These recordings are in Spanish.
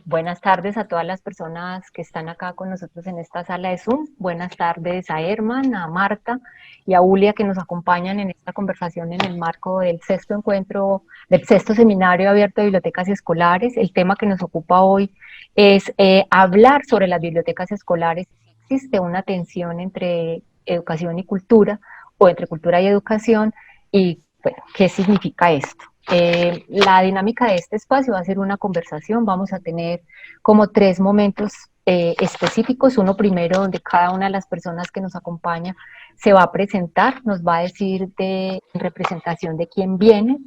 Buenas tardes a todas las personas que están acá con nosotros en esta sala de Zoom. Buenas tardes a Herman, a Marta y a Ulia que nos acompañan en esta conversación en el marco del sexto encuentro, del sexto seminario abierto de bibliotecas escolares. El tema que nos ocupa hoy es hablar sobre las bibliotecas escolares. Si existe una tensión entre educación y cultura o entre cultura y educación y bueno, ¿qué significa esto? La dinámica de este espacio va a ser una conversación, vamos a tener como tres momentos específicos, uno primero donde cada una de las personas que nos acompaña se va a presentar, nos va a decir en representación de quién viene,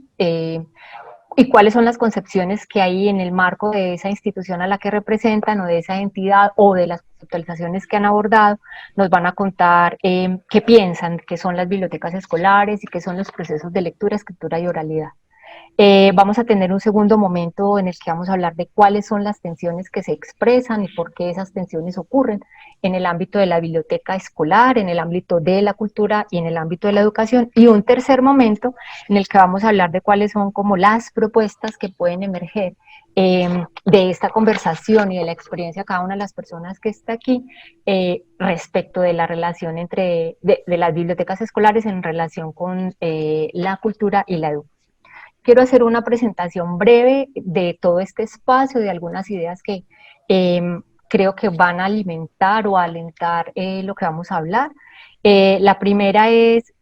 y cuáles son las concepciones que hay en el marco de esa institución a la que representan o de esa entidad o de las conceptualizaciones que han abordado. Nos van a contar qué piensan que son las bibliotecas escolares y qué son los procesos de lectura, escritura y oralidad. Vamos a tener un segundo momento en el que vamos a hablar de cuáles son las tensiones que se expresan y por qué esas tensiones ocurren en el ámbito de la biblioteca escolar, en el ámbito de la cultura y en el ámbito de la educación. Y un tercer momento en el que vamos a hablar de cuáles son como las propuestas que pueden emerger de esta conversación y de la experiencia de cada una de las personas que está aquí respecto de la relación de las bibliotecas escolares en relación con la cultura y la educación. Quiero hacer una presentación breve de todo este espacio, de algunas ideas que eh, creo que van a alimentar o alentar lo que vamos a hablar. La primera es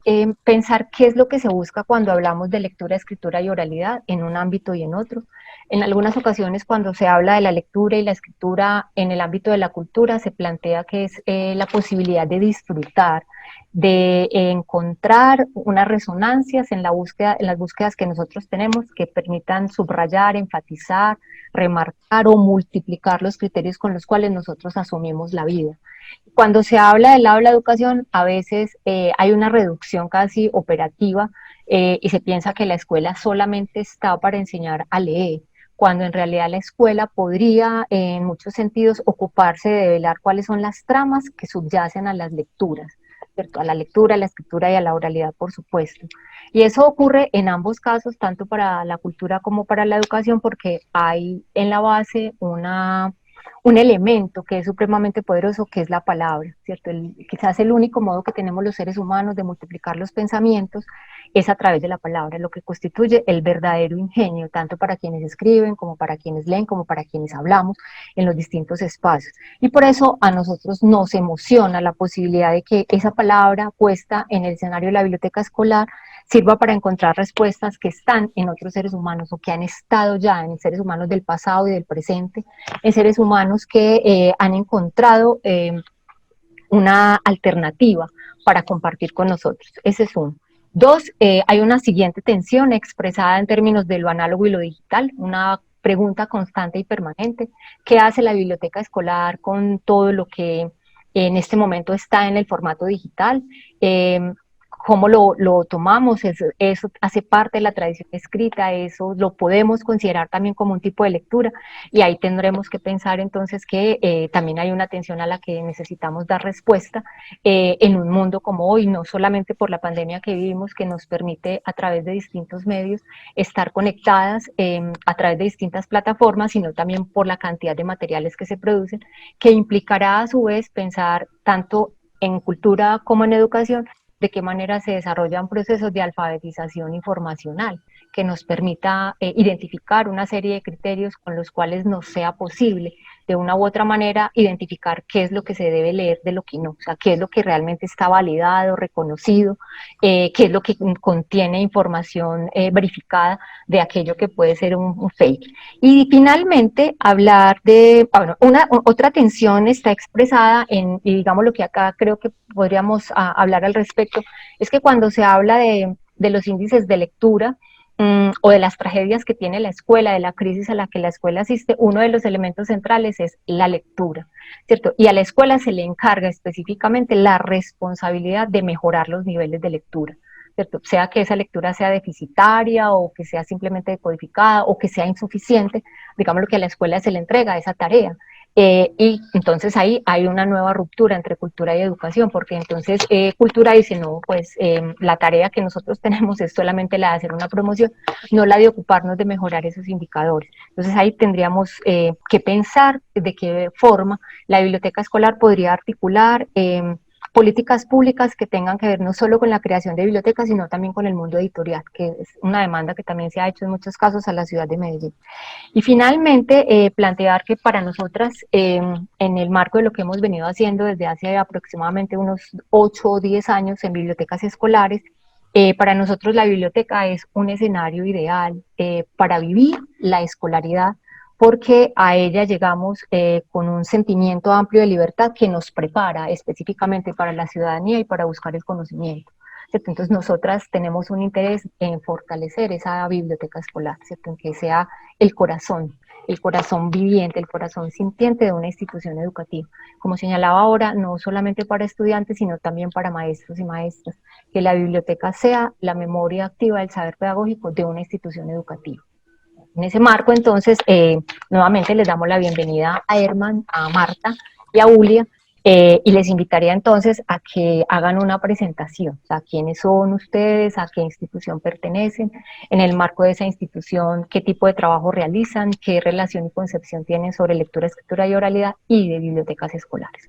pensar qué es lo que se busca cuando hablamos de lectura, escritura y oralidad en un ámbito y en otro. En algunas ocasiones cuando se habla de la lectura y la escritura en el ámbito de la cultura se plantea que es la posibilidad de disfrutar, de encontrar unas resonancias en las búsquedas que nosotros tenemos que permitan subrayar, enfatizar, remarcar o multiplicar los criterios con los cuales nosotros asumimos la vida. Cuando se habla del lado de la educación, a veces hay una reducción casi operativa y se piensa que la escuela solamente está para enseñar a leer, cuando en realidad la escuela podría, en muchos sentidos, ocuparse de velar cuáles son las tramas que subyacen a las lecturas, ¿cierto? A la lectura, a la escritura y a la oralidad, por supuesto. Y eso ocurre en ambos casos, tanto para la cultura como para la educación, porque hay en la base un elemento que es supremamente poderoso, que es la palabra, ¿cierto? Quizás el único modo que tenemos los seres humanos de multiplicar los pensamientos es a través de la palabra, lo que constituye el verdadero ingenio, tanto para quienes escriben, como para quienes leen, como para quienes hablamos en los distintos espacios. Y por eso a nosotros nos emociona la posibilidad de que esa palabra puesta en el escenario de la biblioteca escolar sirva para encontrar respuestas que están en otros seres humanos o que han estado ya en seres humanos del pasado y del presente, en seres humanos que han encontrado una alternativa para compartir con nosotros. Ese es uno. Dos, hay una siguiente tensión expresada en términos de lo análogo y lo digital, una pregunta constante y permanente. ¿Qué hace la biblioteca escolar con todo lo que en este momento está en el formato digital? ¿Cómo lo tomamos? Eso hace parte de la tradición escrita, eso lo podemos considerar también como un tipo de lectura, y ahí tendremos que pensar entonces que también hay una atención a la que necesitamos dar respuesta en un mundo como hoy, no solamente por la pandemia que vivimos, que nos permite a través de distintos medios estar conectadas a través de distintas plataformas, sino también por la cantidad de materiales que se producen, que implicará a su vez pensar tanto en cultura como en educación, de qué manera se desarrollan procesos de alfabetización informacional que nos permita identificar una serie de criterios con los cuales nos sea posible de una u otra manera identificar qué es lo que se debe leer de lo que no, o sea, qué es lo que realmente está validado, reconocido, qué es lo que contiene información verificada de aquello que puede ser un fake. Y finalmente hablar de, bueno, otra tensión está expresada y digamos lo que acá creo que podríamos hablar al respecto, es que cuando se habla de los índices de lectura, o de las tragedias que tiene la escuela, de la crisis a la que la escuela asiste, uno de los elementos centrales es la lectura, ¿cierto? Y a la escuela se le encarga específicamente la responsabilidad de mejorar los niveles de lectura, ¿cierto? Sea que esa lectura sea deficitaria o que sea simplemente decodificada o que sea insuficiente, digamos lo que a la escuela se le entrega esa tarea. Y entonces ahí hay una nueva ruptura entre cultura y educación, porque entonces cultura dice, no, pues la tarea que nosotros tenemos es solamente la de hacer una promoción, no la de ocuparnos de mejorar esos indicadores. Entonces ahí tendríamos que pensar de qué forma la biblioteca escolar podría articular políticas públicas que tengan que ver no solo con la creación de bibliotecas, sino también con el mundo editorial, que es una demanda que también se ha hecho en muchos casos a la ciudad de Medellín. Y finalmente, plantear que para nosotras, en el marco de lo que hemos venido haciendo desde hace aproximadamente unos 8 o 10 años en bibliotecas escolares, para nosotros la biblioteca es un escenario ideal para vivir la escolaridad, porque a ella llegamos con un sentimiento amplio de libertad que nos prepara específicamente para la ciudadanía y para buscar el conocimiento. ¿Cierto? Entonces nosotras tenemos un interés en fortalecer esa biblioteca escolar, ¿cierto? En que sea el corazón viviente, el corazón sintiente de una institución educativa. Como señalaba ahora, no solamente para estudiantes, sino también para maestros y maestras, que la biblioteca sea la memoria activa del saber pedagógico de una institución educativa. En ese marco, entonces, nuevamente les damos la bienvenida a Herman, a Marta y a Julia, y les invitaría entonces a que hagan una presentación, o sea, quiénes son ustedes, a qué institución pertenecen, en el marco de esa institución, qué tipo de trabajo realizan, qué relación y concepción tienen sobre lectura, escritura y oralidad y de bibliotecas escolares.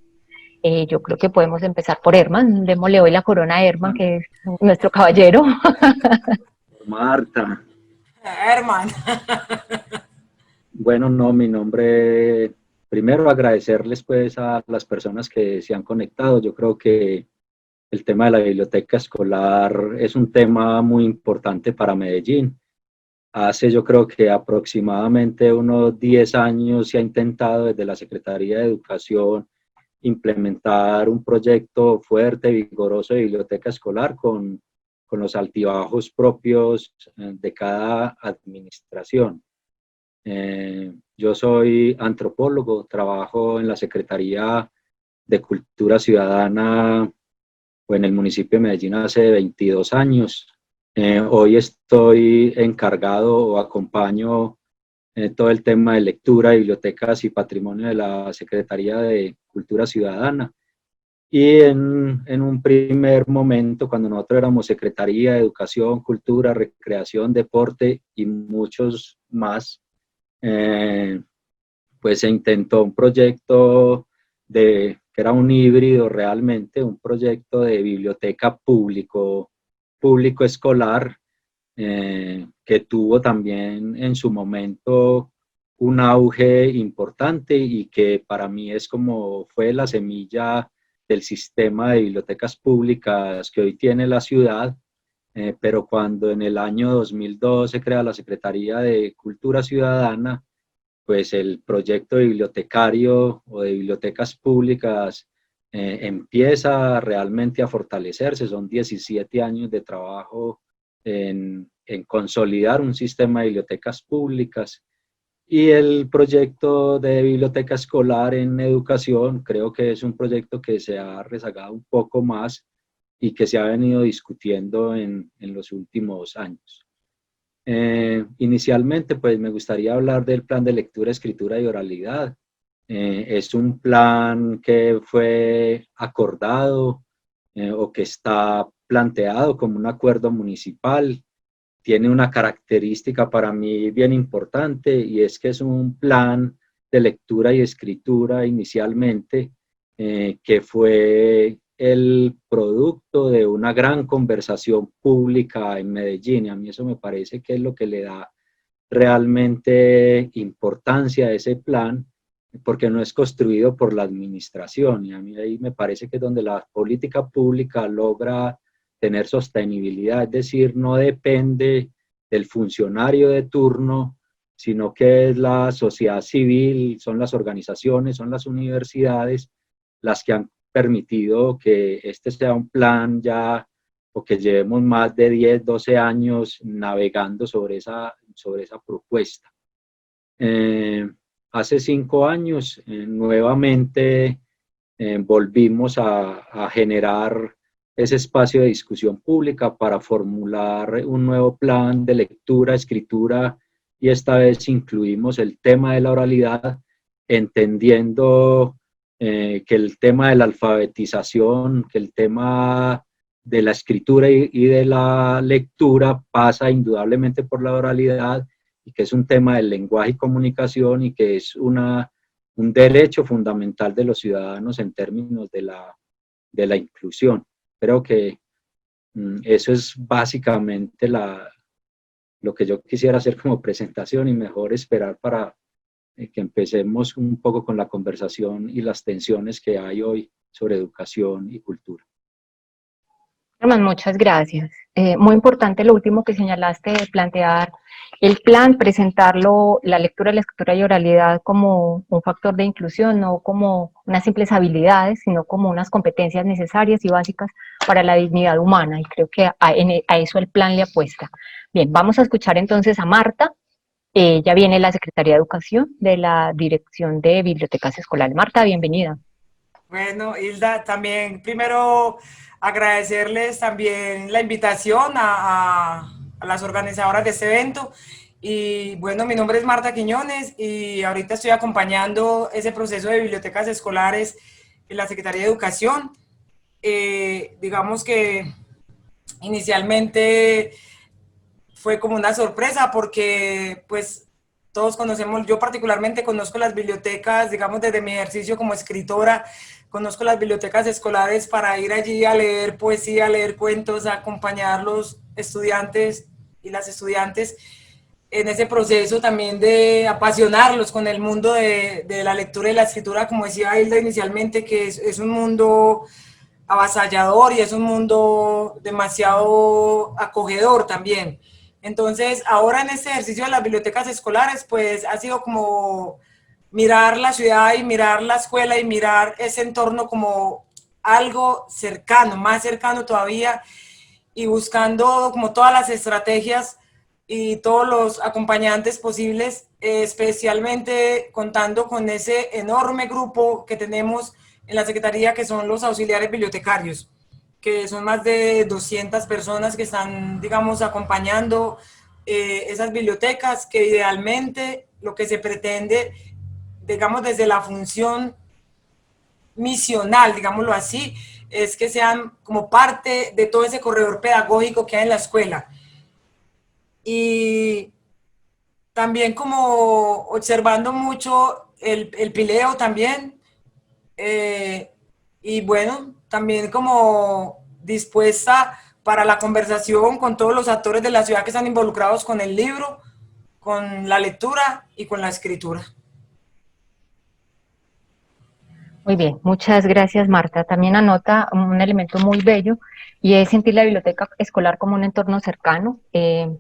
Yo creo que podemos empezar por Herman, démosle hoy la corona a Herman, que es nuestro caballero. Marta. Herman. Bueno, no, mi nombre, primero agradecerles pues a las personas que se han conectado. Yo creo que el tema de la biblioteca escolar es un tema muy importante para Medellín. Hace yo creo que aproximadamente unos 10 años se ha intentado desde la Secretaría de Educación implementar un proyecto fuerte, vigoroso de biblioteca escolar con los altibajos propios de cada administración. Yo soy antropólogo, trabajo en la Secretaría de Cultura Ciudadana o en el municipio de Medellín hace 22 años. Hoy estoy encargado o acompaño todo el tema de lectura, bibliotecas y patrimonio de la Secretaría de Cultura Ciudadana. Y en un primer momento, cuando nosotros éramos Secretaría de Educación, Cultura, Recreación, Deporte y muchos más, eh, pues se intentó un proyecto que era un híbrido realmente, un proyecto de biblioteca público escolar, que tuvo también en su momento un auge importante y que para mí es como fue la semilla del sistema de bibliotecas públicas que hoy tiene la ciudad, pero cuando en el año 2002 se crea la Secretaría de Cultura Ciudadana, pues el proyecto de bibliotecario o de bibliotecas públicas empieza realmente a fortalecerse. Son 17 años de trabajo en consolidar un sistema de bibliotecas públicas. Y el proyecto de biblioteca escolar en educación creo que es un proyecto que se ha rezagado un poco más y que se ha venido discutiendo en los últimos años. Inicialmente, pues me gustaría hablar del plan de lectura, escritura y oralidad. Es un plan que fue acordado o que está planteado como un acuerdo municipal. Tiene una característica para mí bien importante y es que es un plan de lectura y escritura inicialmente que fue el producto de una gran conversación pública en Medellín, y a mí eso me parece que es lo que le da realmente importancia a ese plan, porque no es construido por la administración, y a mí ahí me parece que es donde la política pública logra tener sostenibilidad, es decir, no depende del funcionario de turno, sino que es la sociedad civil, son las organizaciones, son las universidades las que han permitido que este sea un plan ya, o que llevemos más de 10, 12 años navegando sobre esa propuesta. Hace 5 años nuevamente volvimos a generar ese espacio de discusión pública para formular un nuevo plan de lectura, escritura, y esta vez incluimos el tema de la oralidad entendiendo que el tema de la alfabetización, que el tema de la escritura y de la lectura pasa indudablemente por la oralidad, y que es un tema del lenguaje y comunicación, y que es un derecho fundamental de los ciudadanos en términos de la inclusión. Creo que eso es básicamente lo que yo quisiera hacer como presentación, y mejor esperar para que empecemos un poco con la conversación y las tensiones que hay hoy sobre educación y cultura. Herman, muchas gracias. Muy importante lo último que señalaste, de plantear el plan, presentarlo, la lectura, la escritura y oralidad, como un factor de inclusión, no como unas simples habilidades, sino como unas competencias necesarias y básicas para la dignidad humana, y creo que a eso el plan le apuesta. Bien, vamos a escuchar entonces a Marta. Ya viene la Secretaría de Educación de la Dirección de Bibliotecas Escolares. Marta, bienvenida. Bueno, Hilda, también primero agradecerles también la invitación a las organizadoras de este evento. Y bueno, mi nombre es Marta Quiñones y ahorita estoy acompañando ese proceso de bibliotecas escolares en la Secretaría de Educación. Digamos que inicialmente fue como una sorpresa porque pues todos conocemos, yo particularmente conozco las bibliotecas, digamos desde mi ejercicio como escritora, conozco las bibliotecas escolares para ir allí a leer poesía, a leer cuentos, a acompañar a los estudiantes y las estudiantes en ese proceso también de apasionarlos con el mundo de la lectura y la escritura, como decía Hilda inicialmente, que es un mundo avasallador y es un mundo demasiado acogedor también. Entonces, ahora en este ejercicio de las bibliotecas escolares, pues ha sido como mirar la ciudad y mirar la escuela y mirar ese entorno como algo cercano, más cercano todavía, y buscando como todas las estrategias y todos los acompañantes posibles, especialmente contando con ese enorme grupo que tenemos en la Secretaría, que son los auxiliares bibliotecarios, que son más de 200 personas que están, digamos, acompañando esas bibliotecas, que idealmente lo que se pretende, digamos, desde la función misional, digámoslo así, es que sean como parte de todo ese corredor pedagógico que hay en la escuela. Y también como observando mucho el pileo también, y bueno, también como dispuesta para la conversación con todos los actores de la ciudad que están involucrados con el libro, con la lectura y con la escritura. Muy bien, muchas gracias, Marta. También anota un elemento muy bello, y es sentir la biblioteca escolar como un entorno cercano,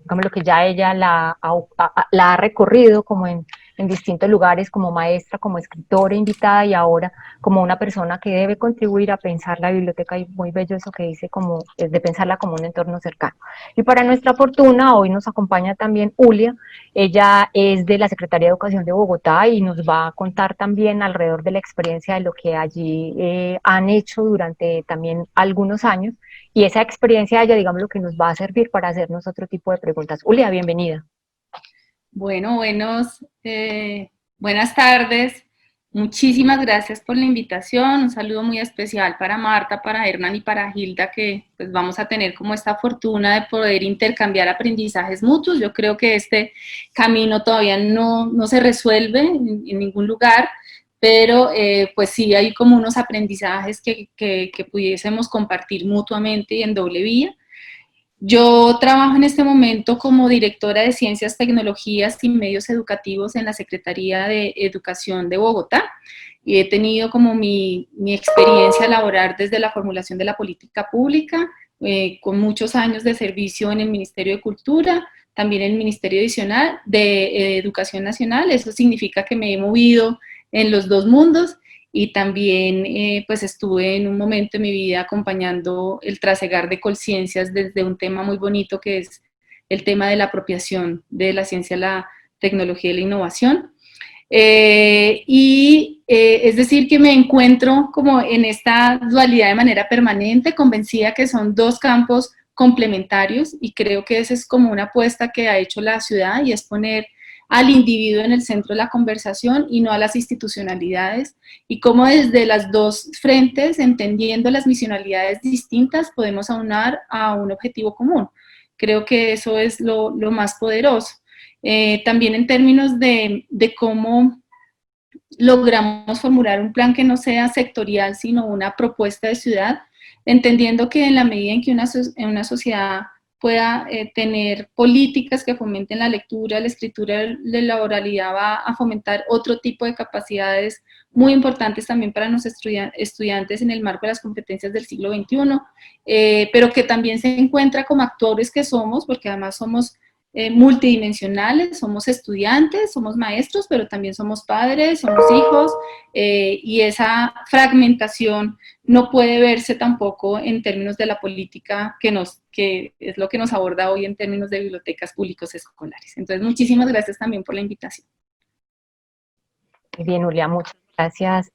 como lo que ya ella la ha recorrido como en distintos lugares, como maestra, como escritora invitada, y ahora como una persona que debe contribuir a pensar la biblioteca, y muy bello eso que dice, como de pensarla como un entorno cercano. Y para nuestra fortuna, hoy nos acompaña también Ulia. Ella es de la Secretaría de Educación de Bogotá y nos va a contar también alrededor de la experiencia de lo que allí han hecho durante también algunos años, y esa experiencia de ella, digamos, lo que nos va a servir para hacernos otro tipo de preguntas. Ulia, bienvenida. Bueno, buenas tardes. Muchísimas gracias por la invitación. Un saludo muy especial para Marta, para Hernán y para Hilda, que pues vamos a tener como esta fortuna de poder intercambiar aprendizajes mutuos. Yo creo que este camino todavía no se resuelve en ningún lugar, pero pues sí hay como unos aprendizajes que pudiésemos compartir mutuamente y en doble vía. Yo trabajo en este momento como directora de Ciencias, Tecnologías y Medios Educativos en la Secretaría de Educación de Bogotá, y he tenido como mi experiencia laboral desde la formulación de la política pública, con muchos años de servicio en el Ministerio de Cultura, también en el Ministerio Adicional de Educación Nacional. Eso significa que me he movido en los dos mundos. Y también pues estuve en un momento de mi vida acompañando el trasegar de Colciencias desde un tema muy bonito, que es el tema de la apropiación de la ciencia, la tecnología y la innovación. Es decir, que me encuentro como en esta dualidad de manera permanente, convencida que son dos campos complementarios, y creo que esa es como una apuesta que ha hecho la ciudad, y es poner al individuo en el centro de la conversación y no a las institucionalidades, y cómo desde las dos frentes, entendiendo las misionalidades distintas, podemos aunar a un objetivo común. Creo que eso es lo más poderoso. También en términos de cómo logramos formular un plan que no sea sectorial, sino una propuesta de ciudad, entendiendo que en la medida en que una sociedad pueda tener políticas que fomenten la lectura, la escritura, la oralidad, va a fomentar otro tipo de capacidades muy importantes también para los estudiantes en el marco de las competencias del siglo XXI, pero que también se encuentra como actores que somos, porque además somos multidimensionales, somos estudiantes, somos maestros, pero también somos padres, somos hijos, y esa fragmentación no puede verse tampoco en términos de la política que es lo que nos aborda hoy en términos de bibliotecas públicos escolares. Entonces, muchísimas gracias también por la invitación. Muy bien, Julia, muchas gracias.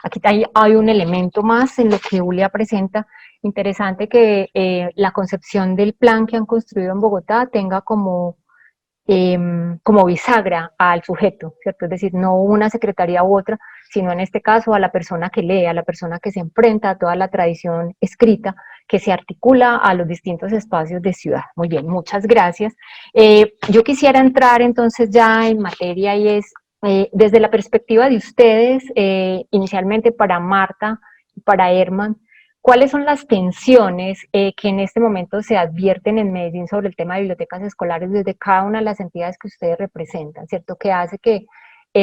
Aquí hay un elemento más en lo que Julia presenta. Interesante que la concepción del plan que han construido en Bogotá tenga como bisagra al sujeto, ¿cierto? Es decir, no una secretaría u otra, sino en este caso a la persona que lee, a la persona que se enfrenta a toda la tradición escrita, que se articula a los distintos espacios de ciudad. Muy bien, muchas gracias. Yo quisiera entrar entonces ya en materia y es, desde la perspectiva de ustedes, inicialmente para Marta y para Herman, ¿cuáles son las tensiones que en este momento se advierten en Medellín sobre el tema de bibliotecas escolares desde cada una de las entidades que ustedes representan, ¿cierto? Que hace que,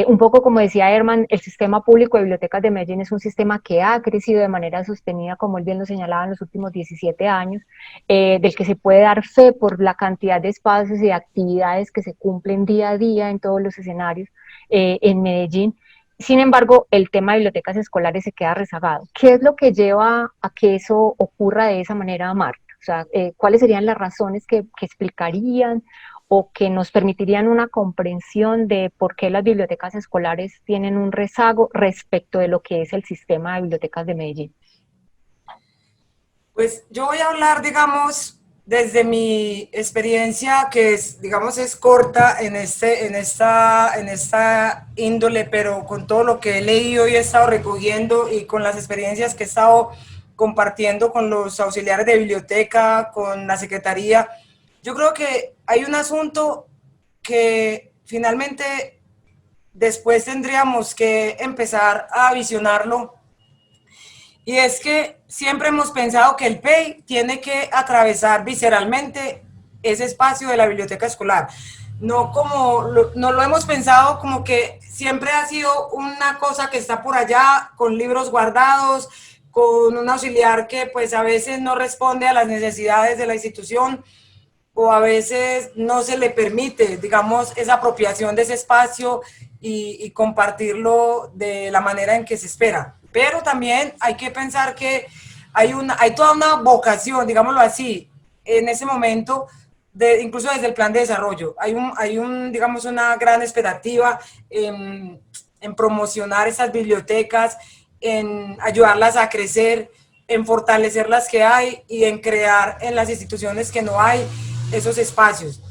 un poco como decía Herman, el sistema público de bibliotecas de Medellín es un sistema que ha crecido de manera sostenida, como él bien lo señalaba, en los últimos 17 años, del que se puede dar fe por la cantidad de espacios y de actividades que se cumplen día a día en todos los escenarios en Medellín. Sin embargo, el tema de bibliotecas escolares se queda rezagado. ¿Qué es lo que lleva a que eso ocurra de esa manera, Marta? O sea, ¿cuáles serían las razones que explicarían o que nos permitirían una comprensión de por qué las bibliotecas escolares tienen un rezago respecto de lo que es el sistema de bibliotecas de Medellín? Pues yo voy a hablar, digamos, desde mi experiencia, que es, digamos, es corta en esta índole, pero con todo lo que he leído y he estado recogiendo y con las experiencias que he estado compartiendo con los auxiliares de biblioteca, con la secretaría, yo creo que hay un asunto que finalmente después tendríamos que empezar a visionarlo. Y es que siempre hemos pensado que el PEI tiene que atravesar visceralmente ese espacio de la biblioteca escolar. No lo hemos pensado como que siempre ha sido una cosa que está por allá, con libros guardados, con un auxiliar que pues a veces no responde a las necesidades de la institución o a veces no se le permite, digamos, esa apropiación de ese espacio y compartirlo de la manera en que se espera. Pero también hay que pensar que hay toda una vocación, digámoslo así, en ese momento, incluso desde el plan de desarrollo. Digamos, una gran expectativa en promocionar esas bibliotecas, en ayudarlas a crecer, en fortalecer las que hay y en crear en las instituciones que no hay esos espacios.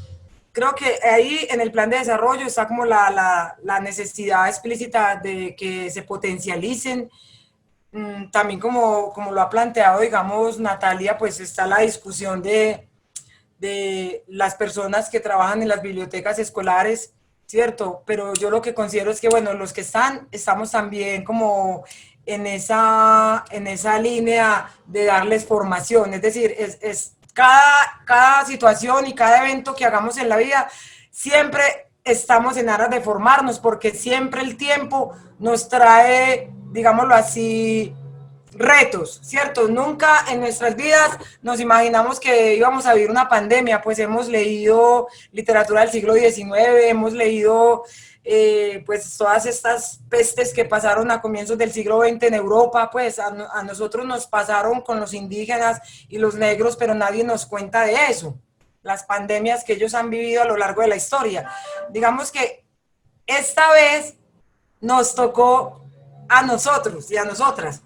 Creo que ahí en el plan de desarrollo está como la necesidad explícita de que se potencialicen. También como lo ha planteado, digamos, Natalia, pues está la discusión de las personas que trabajan en las bibliotecas escolares, ¿cierto? Pero yo lo que considero es que, bueno, los que estamos también como en esa línea de darles formación, es decir, cada situación y cada evento que hagamos en la vida, siempre estamos en aras de formarnos, porque siempre el tiempo nos trae, digámoslo así, retos, ¿cierto? Nunca en nuestras vidas nos imaginamos que íbamos a vivir una pandemia, pues hemos leído literatura del siglo XIX, hemos leído pues todas estas pestes que pasaron a comienzos del siglo XX en Europa, pues a nosotros nos pasaron con los indígenas y los negros, pero nadie nos cuenta de eso, las pandemias que ellos han vivido a lo largo de la historia. Digamos que esta vez nos tocó a nosotros y a nosotras,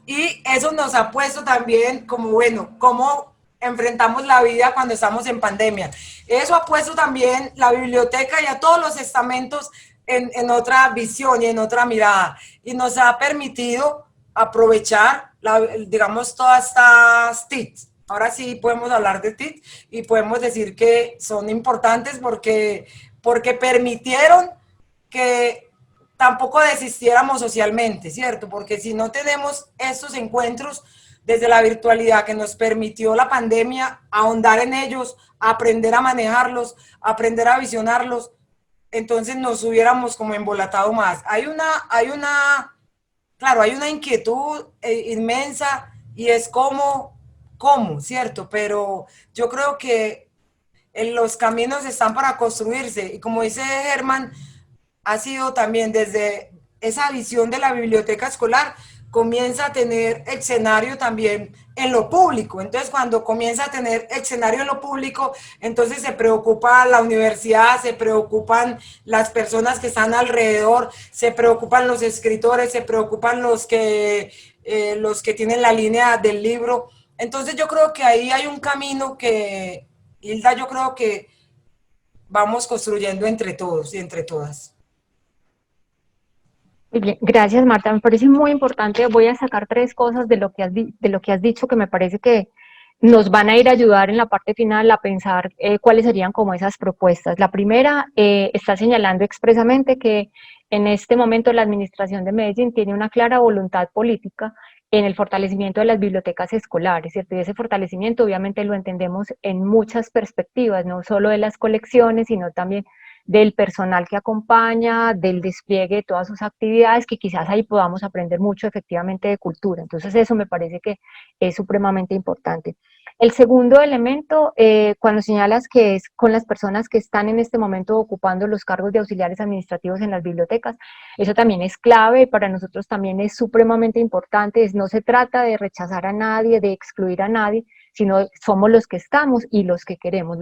y eso nos ha puesto también como, bueno, cómo enfrentamos la vida cuando estamos en pandemia. Eso ha puesto también la biblioteca y a todos los estamentos en otra visión y en otra mirada, y nos ha permitido aprovechar, digamos, todas estas TICs. Ahora sí podemos hablar de TIC y podemos decir que son importantes porque permitieron que tampoco desistiéramos socialmente, ¿cierto? Porque si no tenemos estos encuentros desde la virtualidad que nos permitió la pandemia, ahondar en ellos, aprender a manejarlos, aprender a visionarlos, entonces nos hubiéramos como embolatado más. Claro, hay una inquietud inmensa y es cómo, ¿cierto? Pero yo creo que los caminos están para construirse y como dice Germán, ha sido también desde esa visión de la biblioteca escolar, comienza a tener escenario también en lo público. Entonces, cuando comienza a tener escenario en lo público, entonces se preocupa la universidad, se preocupan las personas que están alrededor, se preocupan los escritores, se preocupan los que tienen la línea del libro. Entonces, yo creo que ahí hay un camino que, Hilda, yo creo que vamos construyendo entre todos y entre todas. Muy bien, gracias Marta, me parece muy importante, voy a sacar 3 cosas de lo que has dicho que me parece que nos van a ir a ayudar en la parte final a pensar cuáles serían como esas propuestas. La primera está señalando expresamente que en este momento la Administración de Medellín tiene una clara voluntad política en el fortalecimiento de las bibliotecas escolares, ¿cierto? Y ese fortalecimiento obviamente lo entendemos en muchas perspectivas, no solo de las colecciones, sino también del personal que acompaña, del despliegue de todas sus actividades, que quizás ahí podamos aprender mucho efectivamente de cultura. Entonces eso me parece que es supremamente importante. El segundo elemento, cuando señalas que es con las personas que están en este momento ocupando los cargos de auxiliares administrativos en las bibliotecas, eso también es clave y para nosotros también es supremamente importante. No se trata de rechazar a nadie, de excluir a nadie, sino somos los que estamos y los que queremos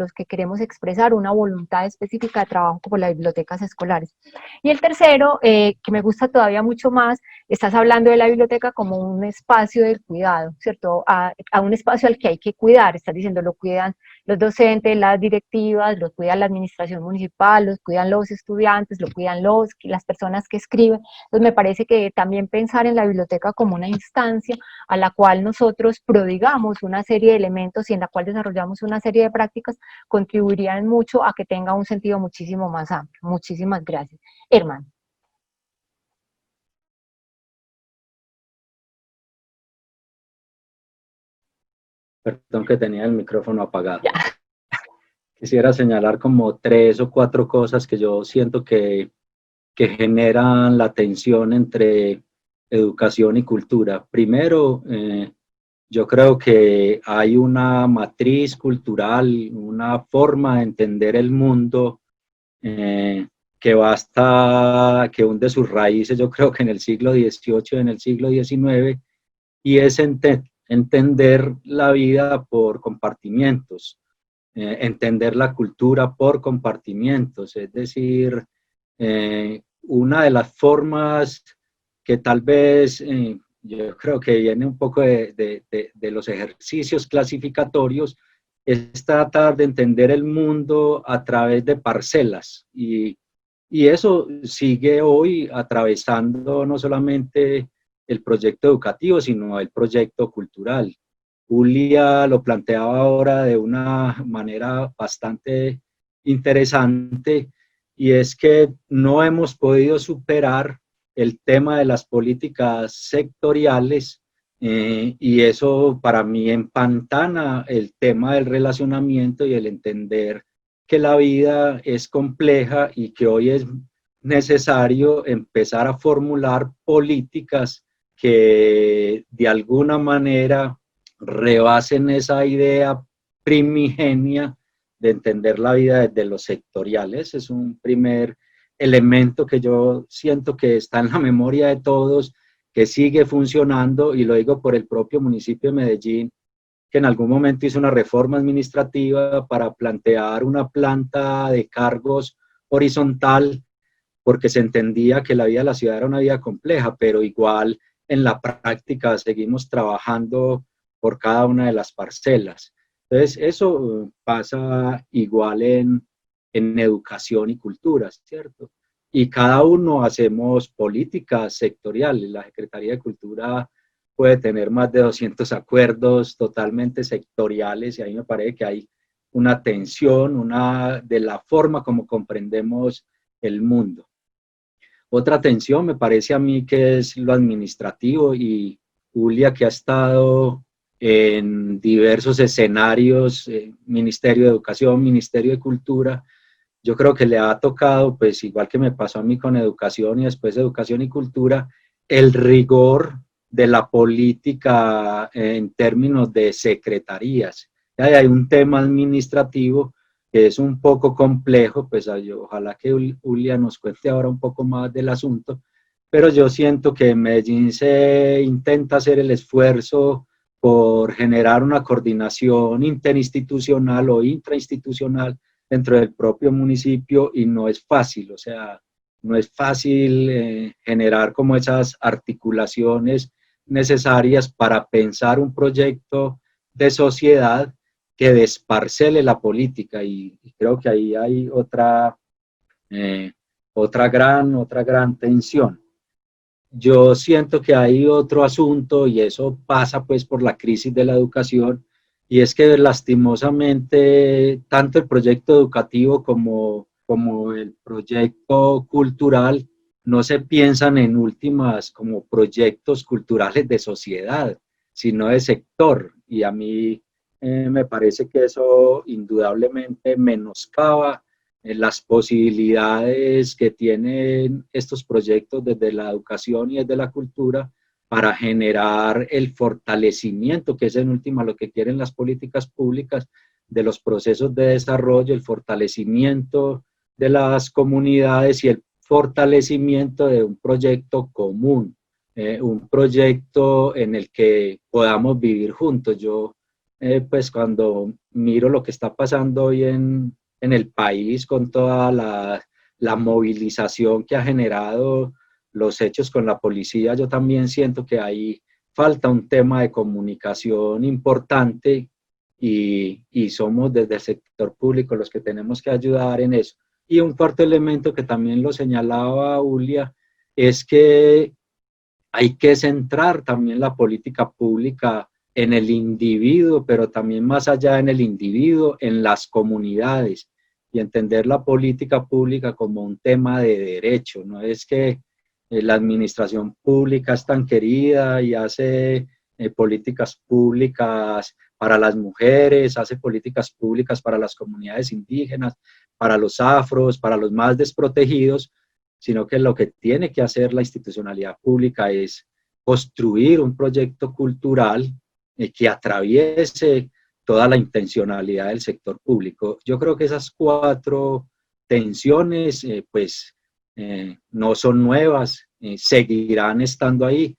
expresar una voluntad específica de trabajo por las bibliotecas escolares. Y el tercero, que me gusta todavía mucho más, estás hablando de la biblioteca como un espacio del cuidado, ¿cierto? A un espacio al que hay que cuidar, estás diciendo, lo cuidan los docentes, las directivas, lo cuida la administración municipal, los cuidan los estudiantes, lo cuidan las personas que escriben. Entonces me parece que también pensar en la biblioteca como una instancia a la cual nosotros prodigamos una serie de elementos y en la cual desarrollamos una serie de prácticas, contribuirían mucho a que tenga un sentido muchísimo más amplio. Muchísimas gracias. Herman. Perdón que tenía el micrófono apagado. Ya. Quisiera señalar como 3 o 4 cosas que yo siento que generan la tensión entre educación y cultura. Primero, yo creo que hay una matriz cultural, una forma de entender el mundo que hunde sus raíces, yo creo que en el siglo XVIII, en el siglo XIX, y es entender la vida por compartimientos, entender la cultura por compartimientos, es decir, una de las formas que tal vez yo creo que viene un poco de los ejercicios clasificatorios, es tratar de entender el mundo a través de parcelas y eso sigue hoy atravesando no solamente el proyecto educativo, sino el proyecto cultural. Julia lo planteaba ahora de una manera bastante interesante y es que no hemos podido superar el tema de las políticas sectoriales y eso para mí empantana el tema del relacionamiento y el entender que la vida es compleja y que hoy es necesario empezar a formular políticas que de alguna manera rebasen esa idea primigenia de entender la vida desde los sectoriales. Es un primer elemento que yo siento que está en la memoria de todos, que sigue funcionando, y lo digo por el propio municipio de Medellín, que en algún momento hizo una reforma administrativa para plantear una planta de cargos horizontal, porque se entendía que la vida de la ciudad era una vida compleja, pero igual en la práctica seguimos trabajando por cada una de las parcelas. Entonces, eso pasa igual en educación y cultura, ¿cierto? Y cada uno hacemos políticas sectoriales. La Secretaría de Cultura puede tener más de 200 acuerdos totalmente sectoriales y ahí me parece que hay una tensión de la forma como comprendemos el mundo. Otra tensión me parece a mí que es lo administrativo y Julia, que ha estado en diversos escenarios, Ministerio de Educación, Ministerio de Cultura, yo creo que le ha tocado, pues igual que me pasó a mí con educación y después educación y cultura, el rigor de la política en términos de secretarías. Hay un tema administrativo que es un poco complejo, pues ojalá que Julia nos cuente ahora un poco más del asunto, pero yo siento que en Medellín se intenta hacer el esfuerzo por generar una coordinación interinstitucional o intrainstitucional dentro del propio municipio y no es fácil, o sea, no es fácil generar como esas articulaciones necesarias para pensar un proyecto de sociedad que desparcele la política y creo que ahí hay otra gran tensión. Yo siento que hay otro asunto y eso pasa pues por la crisis de la educación y es que lastimosamente tanto el proyecto educativo como el proyecto cultural no se piensan en últimas como proyectos culturales de sociedad, sino de sector y a mí me parece que eso indudablemente menoscaba las posibilidades que tienen estos proyectos desde la educación y desde la cultura para generar el fortalecimiento, que es en última lo que quieren las políticas públicas, de los procesos de desarrollo, el fortalecimiento de las comunidades y el fortalecimiento de un proyecto común, un proyecto en el que podamos vivir juntos. Yo, pues cuando miro lo que está pasando hoy en el país con toda la movilización que ha generado los hechos con la policía, yo también siento que ahí falta un tema de comunicación importante y somos desde el sector público los que tenemos que ayudar en eso. Y un cuarto elemento que también lo señalaba Julia es que hay que centrar también la política pública en el individuo, pero también más allá en el individuo, en las comunidades y entender la política pública como un tema de derecho. No es que la administración pública es tan querida y hace políticas públicas para las mujeres, hace políticas públicas para las comunidades indígenas, para los afros, para los más desprotegidos, sino que lo que tiene que hacer la institucionalidad pública es construir un proyecto cultural que atraviese toda la intencionalidad del sector público. Yo creo que esas cuatro tensiones, no son nuevas, seguirán estando ahí,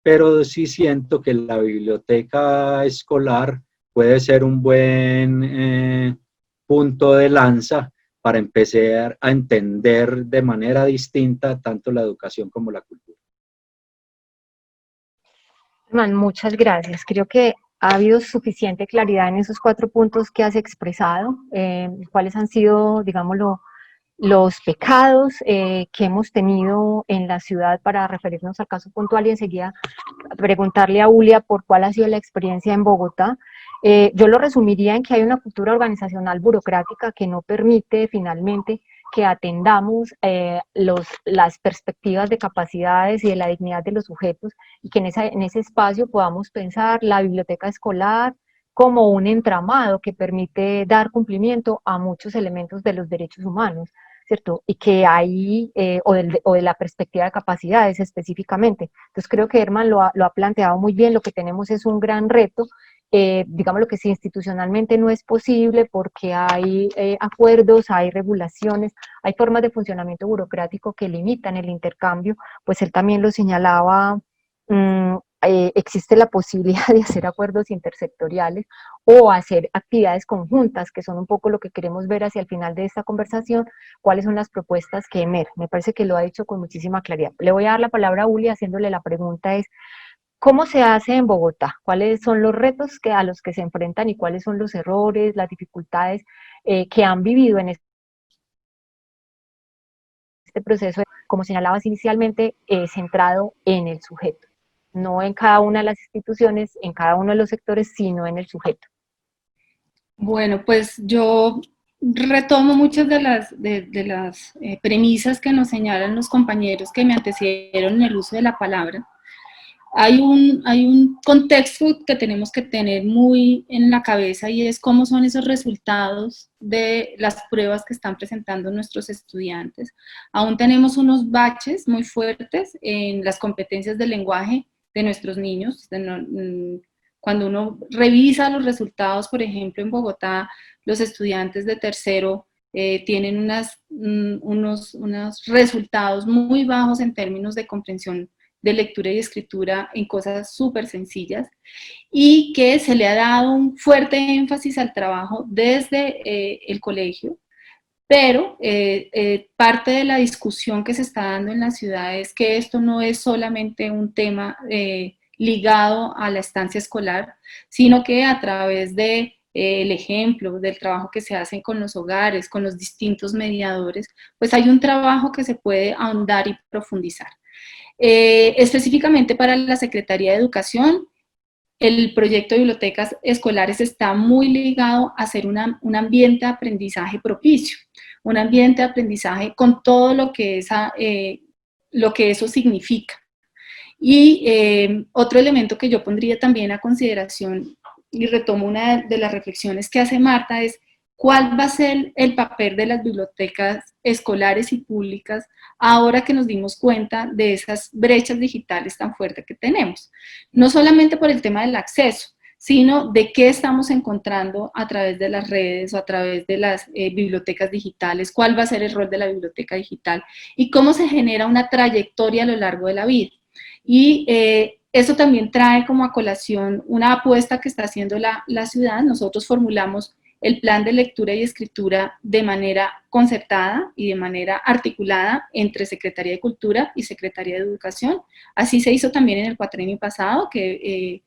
pero sí siento que la biblioteca escolar puede ser un buen punto de lanza para empezar a entender de manera distinta tanto la educación como la cultura. Man, muchas gracias. Creo que ha habido suficiente claridad en esos 4 puntos que has expresado, cuáles han sido, digámoslo, los pecados que hemos tenido en la ciudad para referirnos al caso puntual y enseguida preguntarle a Julia por cuál ha sido la experiencia en Bogotá. Yo lo resumiría en que hay una cultura organizacional burocrática que no permite finalmente que atendamos las perspectivas de capacidades y de la dignidad de los sujetos y que en ese espacio podamos pensar la biblioteca escolar como un entramado que permite dar cumplimiento a muchos elementos de los derechos humanos, ¿cierto? Y que ahí, o de la perspectiva de capacidades específicamente. Entonces creo que Herman lo ha planteado muy bien, lo que tenemos es un gran reto, digamos lo que sí institucionalmente no es posible porque hay acuerdos, hay regulaciones, hay formas de funcionamiento burocrático que limitan el intercambio, pues él también lo señalaba, existe la posibilidad de hacer acuerdos intersectoriales o hacer actividades conjuntas, que son un poco lo que queremos ver hacia el final de esta conversación, cuáles son las propuestas que emergen. Me parece que lo ha dicho con muchísima claridad. Le voy a dar la palabra a Uli haciéndole la pregunta es, ¿Cómo se hace en Bogotá? ¿Cuáles son los retos a los que se enfrentan y cuáles son los errores, las dificultades que han vivido en este proceso, como señalabas inicialmente, centrado en el sujeto? No en cada una de las instituciones, en cada uno de los sectores, sino en el sujeto. Bueno, pues yo retomo muchas de las premisas que nos señalan los compañeros que me antecedieron en el uso de la palabra. Hay un contexto que tenemos que tener muy en la cabeza y es cómo son esos resultados de las pruebas que están presentando nuestros estudiantes. Aún tenemos unos baches muy fuertes en las competencias del lenguaje de nuestros niños. Cuando uno revisa los resultados, por ejemplo, en Bogotá, los estudiantes de tercero tienen unos resultados muy bajos en términos de comprensión de lectura y escritura en cosas súper sencillas, y que se le ha dado un fuerte énfasis al trabajo desde el colegio, pero parte de la discusión que se está dando en la ciudad es que esto no es solamente un tema ligado a la estancia escolar, sino que a través de el ejemplo del trabajo que se hace con los hogares, con los distintos mediadores, pues hay un trabajo que se puede ahondar y profundizar. Específicamente para la Secretaría de Educación, el proyecto de bibliotecas escolares está muy ligado a ser un ambiente de aprendizaje propicio, un ambiente de aprendizaje con todo lo que eso significa. Y otro elemento que yo pondría también a consideración, y retomo una de las reflexiones que hace Marta, es cuál va a ser el papel de las bibliotecas escolares y públicas ahora que nos dimos cuenta de esas brechas digitales tan fuertes que tenemos. No solamente por el tema del acceso, sino de qué estamos encontrando a través de las redes o a través de las bibliotecas digitales, cuál va a ser el rol de la biblioteca digital y cómo se genera una trayectoria a lo largo de la vida. Y eso también trae como a colación una apuesta que está haciendo la ciudad. Nosotros formulamos el plan de lectura y escritura de manera concertada y de manera articulada entre Secretaría de Cultura y Secretaría de Educación. Así se hizo también en el cuatrienio pasado, que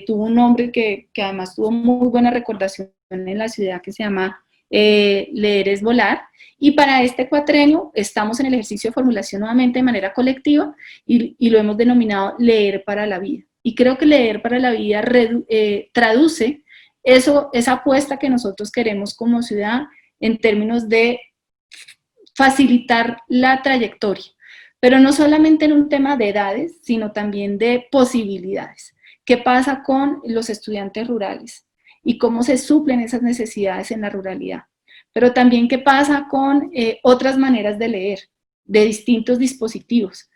tuvo un nombre que además tuvo muy buena recordación en la ciudad, que se llama Leer es Volar. Y para este cuatrienio estamos en el ejercicio de formulación nuevamente de manera colectiva y lo hemos denominado Leer para la Vida. Y creo que Leer para la Vida traduce esa apuesta que nosotros queremos como ciudad en términos de facilitar la trayectoria, pero no solamente en un tema de edades, sino también de posibilidades. ¿Qué pasa con los estudiantes rurales? Y cómo se suplen esas necesidades en la ruralidad. Pero también qué pasa con otras maneras de leer, de distintos dispositivos,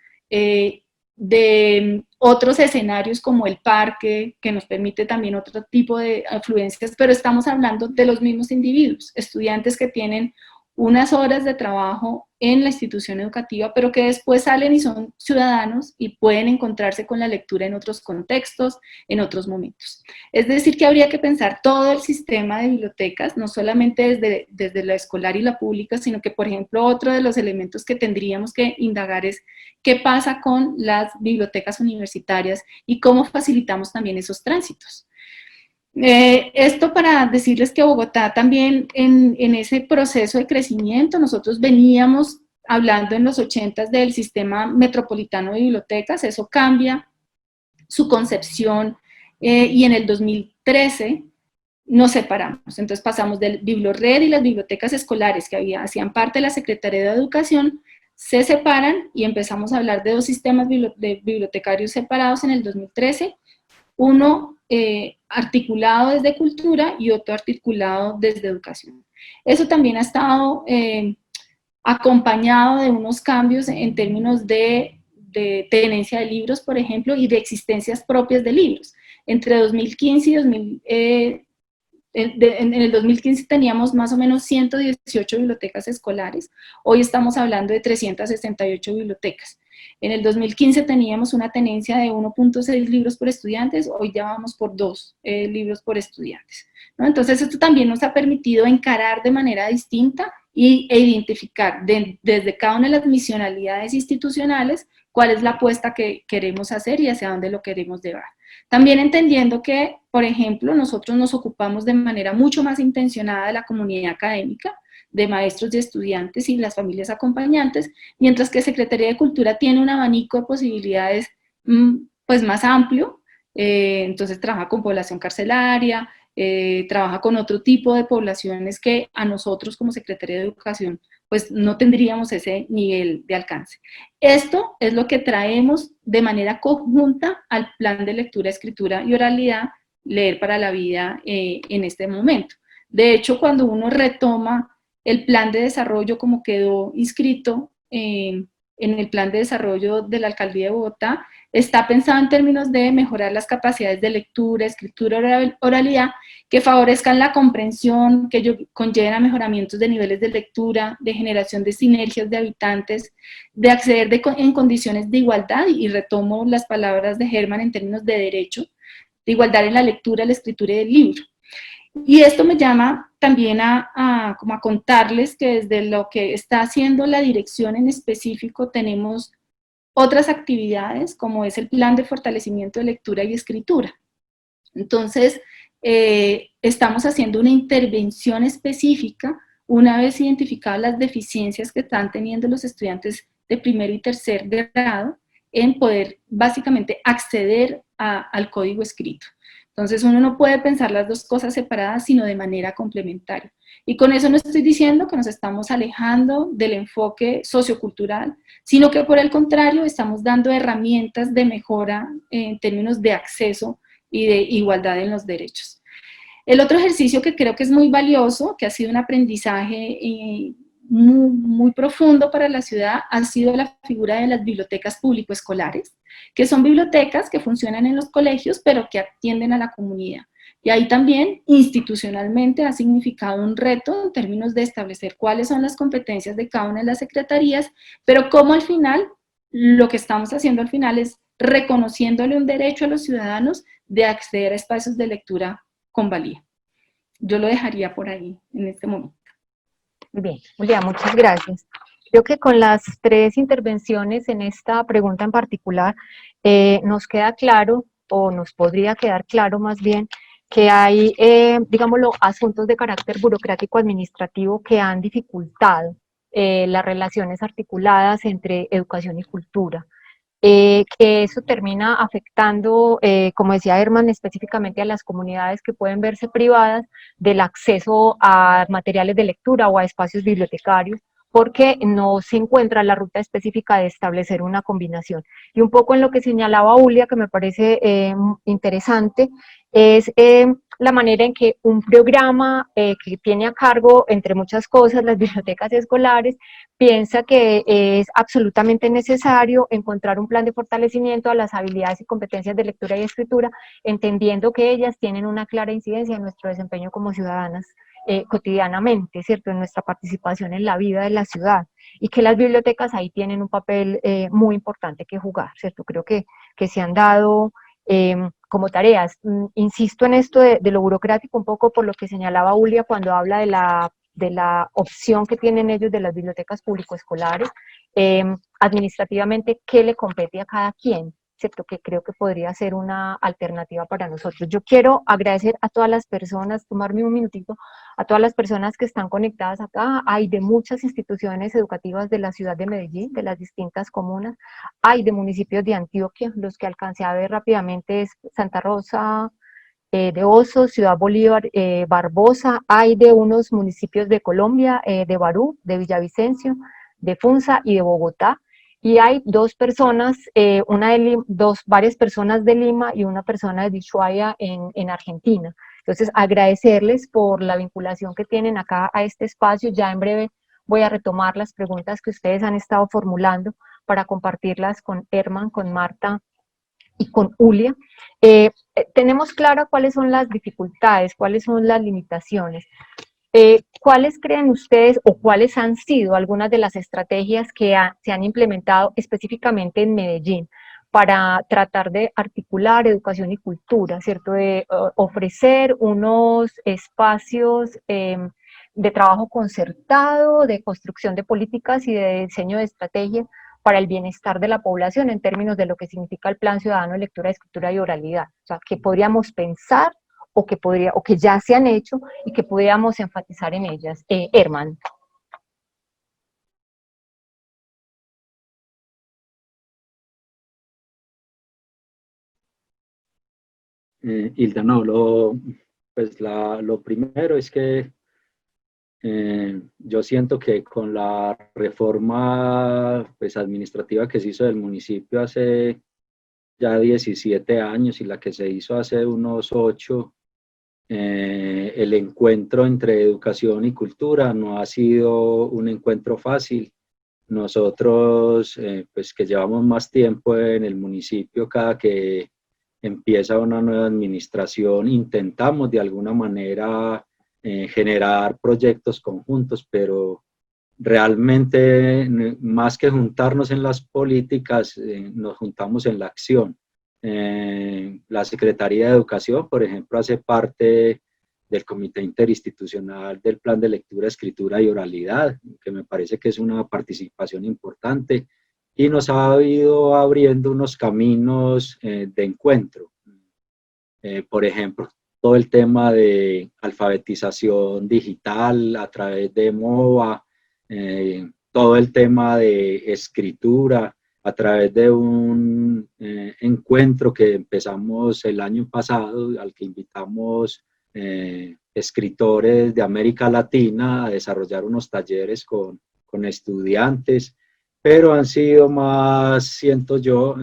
de otros escenarios como el parque, que nos permite también otro tipo de afluencias, pero estamos hablando de los mismos individuos, estudiantes que tienen unas horas de trabajo en la institución educativa, pero que después salen y son ciudadanos y pueden encontrarse con la lectura en otros contextos, en otros momentos. Es decir, que habría que pensar todo el sistema de bibliotecas, no solamente desde la escolar y la pública, sino que, por ejemplo, otro de los elementos que tendríamos que indagar es qué pasa con las bibliotecas universitarias y cómo facilitamos también esos tránsitos. Esto para decirles que Bogotá también en ese proceso de crecimiento, nosotros veníamos hablando en los 80s del sistema metropolitano de bibliotecas, eso cambia su concepción y en el 2013 nos separamos, entonces pasamos del Bibliored y las bibliotecas escolares que hacían parte de la Secretaría de Educación, se separan y empezamos a hablar de dos sistemas de bibliotecarios separados en el 2013, uno articulado desde cultura y otro articulado desde educación. Eso también ha estado acompañado de unos cambios en términos de tenencia de libros, por ejemplo, y de existencias propias de libros. Entre 2015 y en el 2015 teníamos más o menos 118 bibliotecas escolares, hoy estamos hablando de 368 bibliotecas. En el 2015 teníamos una tenencia de 1.6 libros por estudiantes, hoy ya vamos por 2 libros por estudiantes, ¿no? Entonces esto también nos ha permitido encarar de manera distinta e identificar desde cada una de las misionalidades institucionales cuál es la apuesta que queremos hacer y hacia dónde lo queremos llevar. También entendiendo que, por ejemplo, nosotros nos ocupamos de manera mucho más intencionada de la comunidad académica, de maestros y estudiantes y las familias acompañantes, mientras que Secretaría de Cultura tiene un abanico de posibilidades pues más amplio, entonces trabaja con población carcelaria, trabaja con otro tipo de poblaciones que a nosotros como Secretaría de Educación pues no tendríamos ese nivel de alcance. Esto es lo que traemos de manera conjunta al plan de lectura, escritura y oralidad, Leer para la Vida en este momento. De hecho, cuando uno retoma el plan de desarrollo como quedó inscrito en el plan de desarrollo de la Alcaldía de Bogotá, está pensado en términos de mejorar las capacidades de lectura, escritura, oralidad, que favorezcan la comprensión, que conlleven a mejoramientos de niveles de lectura, de generación de sinergias de habitantes, de acceder en condiciones de igualdad, y retomo las palabras de Herman en términos de derecho, de igualdad en la lectura, la escritura y el libro. Y esto me llama también a contarles que desde lo que está haciendo la dirección en específico tenemos otras actividades, como es el plan de fortalecimiento de lectura y escritura. Entonces, estamos haciendo una intervención específica una vez identificadas las deficiencias que están teniendo los estudiantes de primero y tercer grado en poder básicamente acceder al código escrito. Entonces uno no puede pensar las dos cosas separadas, sino de manera complementaria. Y con eso no estoy diciendo que nos estamos alejando del enfoque sociocultural, sino que por el contrario estamos dando herramientas de mejora en términos de acceso y de igualdad en los derechos. El otro ejercicio que creo que es muy valioso, que ha sido un aprendizaje muy profundo para la ciudad, ha sido la figura de las bibliotecas público-escolares, que son bibliotecas que funcionan en los colegios, pero que atienden a la comunidad. Y ahí también, institucionalmente, ha significado un reto en términos de establecer cuáles son las competencias de cada una de las secretarías, pero cómo al final, lo que estamos haciendo al final es reconociéndole un derecho a los ciudadanos de acceder a espacios de lectura con valía. Yo lo dejaría por ahí en este momento. Bien, Julia, muchas gracias. Creo que con las tres intervenciones en esta pregunta en particular, nos queda claro, o nos podría quedar claro más bien, que hay, digámoslo, asuntos de carácter burocrático administrativo que han dificultado las relaciones articuladas entre educación y cultura. Que eso termina afectando, como decía Herman, específicamente a las comunidades que pueden verse privadas del acceso a materiales de lectura o a espacios bibliotecarios, porque no se encuentra la ruta específica de establecer una combinación. Y un poco en lo que señalaba Ulia, que me parece interesante, es la manera en que un programa que tiene a cargo, entre muchas cosas, las bibliotecas escolares, piensa que es absolutamente necesario encontrar un plan de fortalecimiento a las habilidades y competencias de lectura y escritura, entendiendo que ellas tienen una clara incidencia en nuestro desempeño como ciudadanas cotidianamente, ¿cierto?, en nuestra participación en la vida de la ciudad, y que las bibliotecas ahí tienen un papel muy importante que jugar, ¿cierto? Creo que se han dado como tareas. Insisto en esto de lo burocrático un poco por lo que señalaba Ulia cuando habla de la opción que tienen ellos de las bibliotecas público-escolares, administrativamente, ¿qué le compete a cada quien? ¿Cierto? Que creo que podría ser una alternativa para nosotros. Yo quiero agradecer a todas las personas, tomarme un minutito, a todas las personas que están conectadas acá. Hay de muchas instituciones educativas de la ciudad de Medellín, de las distintas comunas, hay de municipios de Antioquia, los que alcancé a ver rápidamente es Santa Rosa de Osos, Ciudad Bolívar, Barbosa, hay de unos municipios de Colombia, de Barú, de Villavicencio, de Funza y de Bogotá. Y hay dos personas, varias personas de Lima y una persona de Ushuaia en Argentina. Entonces, agradecerles por la vinculación que tienen acá a este espacio. Ya en breve voy a retomar las preguntas que ustedes han estado formulando para compartirlas con Herman, con Marta y con Ulia. Tenemos claro cuáles son las dificultades, cuáles son las limitaciones. ¿Cuáles creen ustedes o cuáles han sido algunas de las estrategias que se han implementado específicamente en Medellín para tratar de articular educación y cultura, ¿cierto? De ofrecer unos espacios de trabajo concertado, de construcción de políticas y de diseño de estrategias para el bienestar de la población en términos de lo que significa el Plan Ciudadano de Lectura, Escritura y Oralidad. O sea, que podríamos pensar o que ya se han hecho y que podríamos enfatizar en ellas. Herman. Hilda, no, lo primero es que yo siento que con la reforma pues, administrativa que se hizo del municipio hace ya 17 años y la que se hizo hace unos 8, el encuentro entre educación y cultura no ha sido un encuentro fácil. Nosotros, pues que llevamos más tiempo en el municipio, cada que empieza una nueva administración, intentamos de alguna manera generar proyectos conjuntos, pero realmente más que juntarnos en las políticas, nos juntamos en la acción. La Secretaría de Educación, por ejemplo, hace parte del Comité Interinstitucional del Plan de Lectura, Escritura y Oralidad, que me parece que es una participación importante y nos ha ido abriendo unos caminos de encuentro. Por ejemplo, todo el tema de alfabetización digital a través de MOVA, todo el tema de escritura a través de un encuentro que empezamos el año pasado, al que invitamos escritores de América Latina a desarrollar unos talleres con estudiantes, pero han sido más, siento yo,